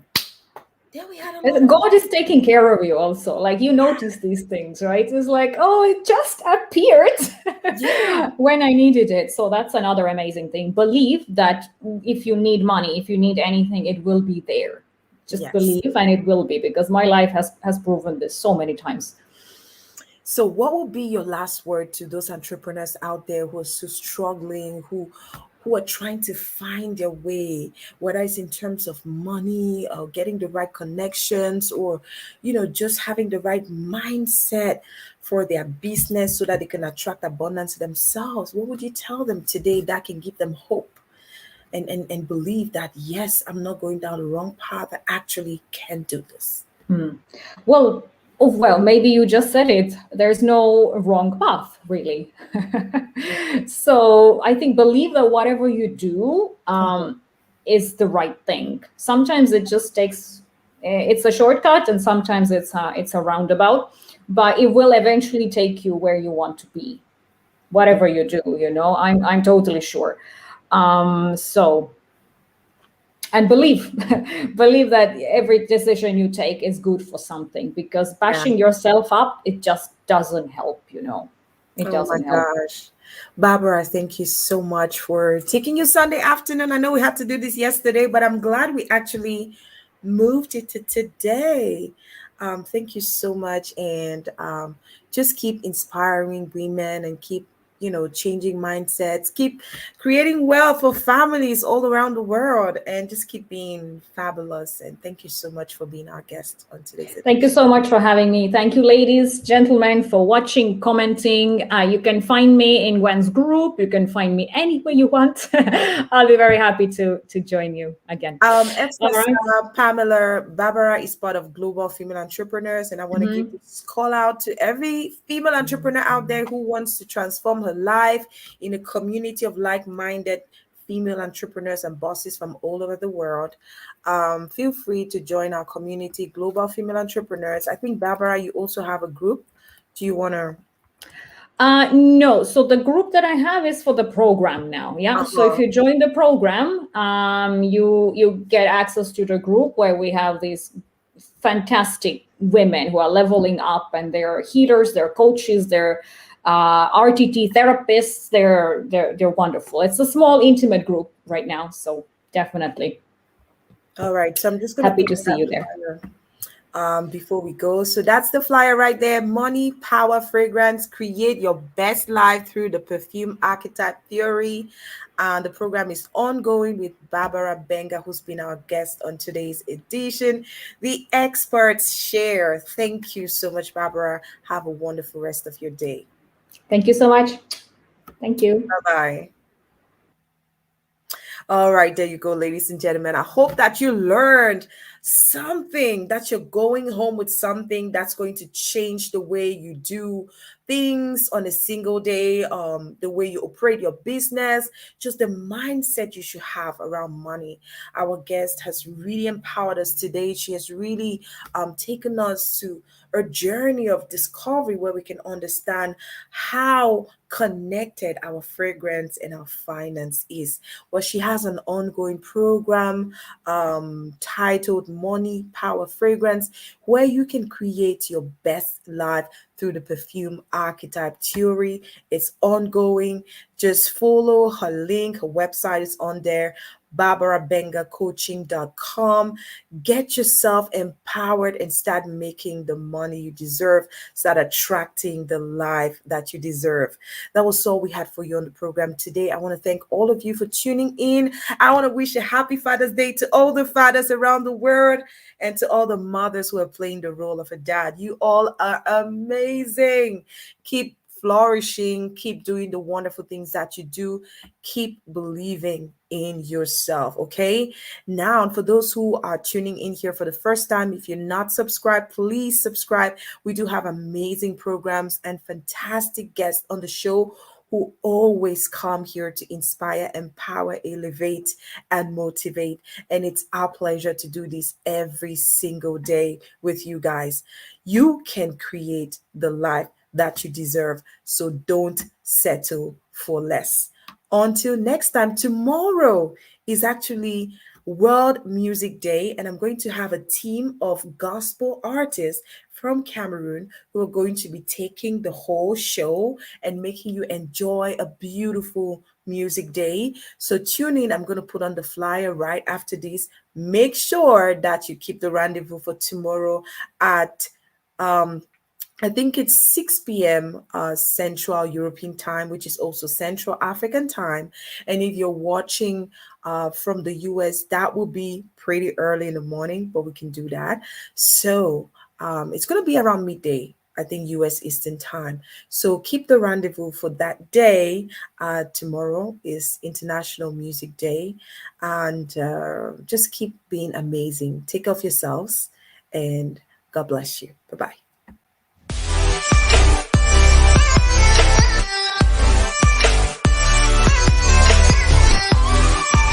yeah, we had a God is taking care of you also. Like you notice these things, right? It's like, it just appeared when I needed it. So that's another amazing thing. Believe that if you need money, if you need anything, it will be there. Just Yes. believe, and it will be, because my life has proven this so many times. So, what will be your last word to those entrepreneurs out there who are so struggling, who are trying to find their way, whether it's in terms of money or getting the right connections, or just having the right mindset for their business so that they can attract abundance to themselves? What would you tell them today that can give them hope and believe that, yes, I'm not going down the wrong path, I actually can do this? Well, well, maybe you just said it. There's no wrong path, really. So I think believe that whatever you do is the right thing. Sometimes it just takes, it's a shortcut, and sometimes it's a roundabout, but it will eventually take you where you want to be. Whatever you do, I'm totally sure. So, and believe believe that every decision you take is good for something, because Yeah. bashing yourself up, it just doesn't help. It Oh my doesn't help. gosh. Barbara, thank you so much for taking your Sunday afternoon. I know we had to do this yesterday, but I'm glad we actually moved it to today. Thank you so much. And just keep inspiring women and keep, changing mindsets, keep creating wealth for families all around the world, and just keep being fabulous. And thank you so much for being our guest on today's Thank you edition. so much for having me. Thank you, ladies, gentlemen, for watching, commenting. You can find me in Gwen's group. You can find me anywhere you want. I'll be very happy to join you again. All FS right. Pamela, Barbara is part of Global Female Entrepreneurs, and I want to give Mhm. this call out to every female entrepreneur out there who wants to transform her life in a community of like-minded female entrepreneurs and bosses from all over the world. Feel free to join our community, Global Female Entrepreneurs. I think, Barbara, you also have a group. Do you want to? No, so the group that I have is for the program now. Yeah, so if Uh-huh. you join the program, you get access to the group where we have these fantastic women who are leveling up, and they're healers, they're coaches, they're RTT therapists. They're wonderful. It's a small, intimate group right now, so definitely All right, so I'm just going to happy put to see that you there. flyer before we go. So that's the flyer right there. Money, power, fragrance. Create your best life through the Perfume Archetype Theory. And the program is ongoing with Barbara Benga, who's been our guest on today's edition. The experts share. Thank you so much, Barbara. Have a wonderful rest of your day. Thank you so much. Thank you. Bye bye. All right, there you go, ladies and gentlemen. I hope that you learned something, that you're going home with something that's going to change the way you do things on a single day, the way you operate your business, just the mindset you should have around money. Our guest has really empowered us today. She has really taken us to a journey of discovery where we can understand how connected our fragrance and our finance is. Well, she has an ongoing program titled Money, Power, Fragrance, where you can create your best life through the Perfume Archetype Theory. It's ongoing. Just follow her link. Her website is on there, barbarabengacoaching.com. Get yourself empowered and start making the money you deserve. Start attracting the life that you deserve. That was all we had for you on the program today. I want to thank all of you for tuning in. I want to wish a happy Father's Day to all the fathers around the world and to all the mothers who are playing the role of a dad. You all are amazing. Keep flourishing, keep doing the wonderful things that you do, keep believing in yourself. Okay, now for those who are tuning in here for the first time, if you're not subscribed, please subscribe. We do have amazing programs and fantastic guests on the show who always come here to inspire, empower, elevate, and motivate. And it's our pleasure to do this every single day with you guys. You can create the life that you deserve. So don't settle for less. Until next time, tomorrow is actually World Music Day, and I'm going to have a team of gospel artists from Cameroon who are going to be taking the whole show and making you enjoy a beautiful music day. So tune in. I'm going to put on the flyer right after this. Make sure that you keep the rendezvous for tomorrow at um I think it's 6 p.m. Central European time, which is also Central African time. And if you're watching from the US, that will be pretty early in the morning, but we can do that. So it's going to be around midday, I think, US Eastern time. So keep the rendezvous for that day. Tomorrow is International Music Day. And just keep being amazing. Take off yourselves, and God bless you. Bye bye.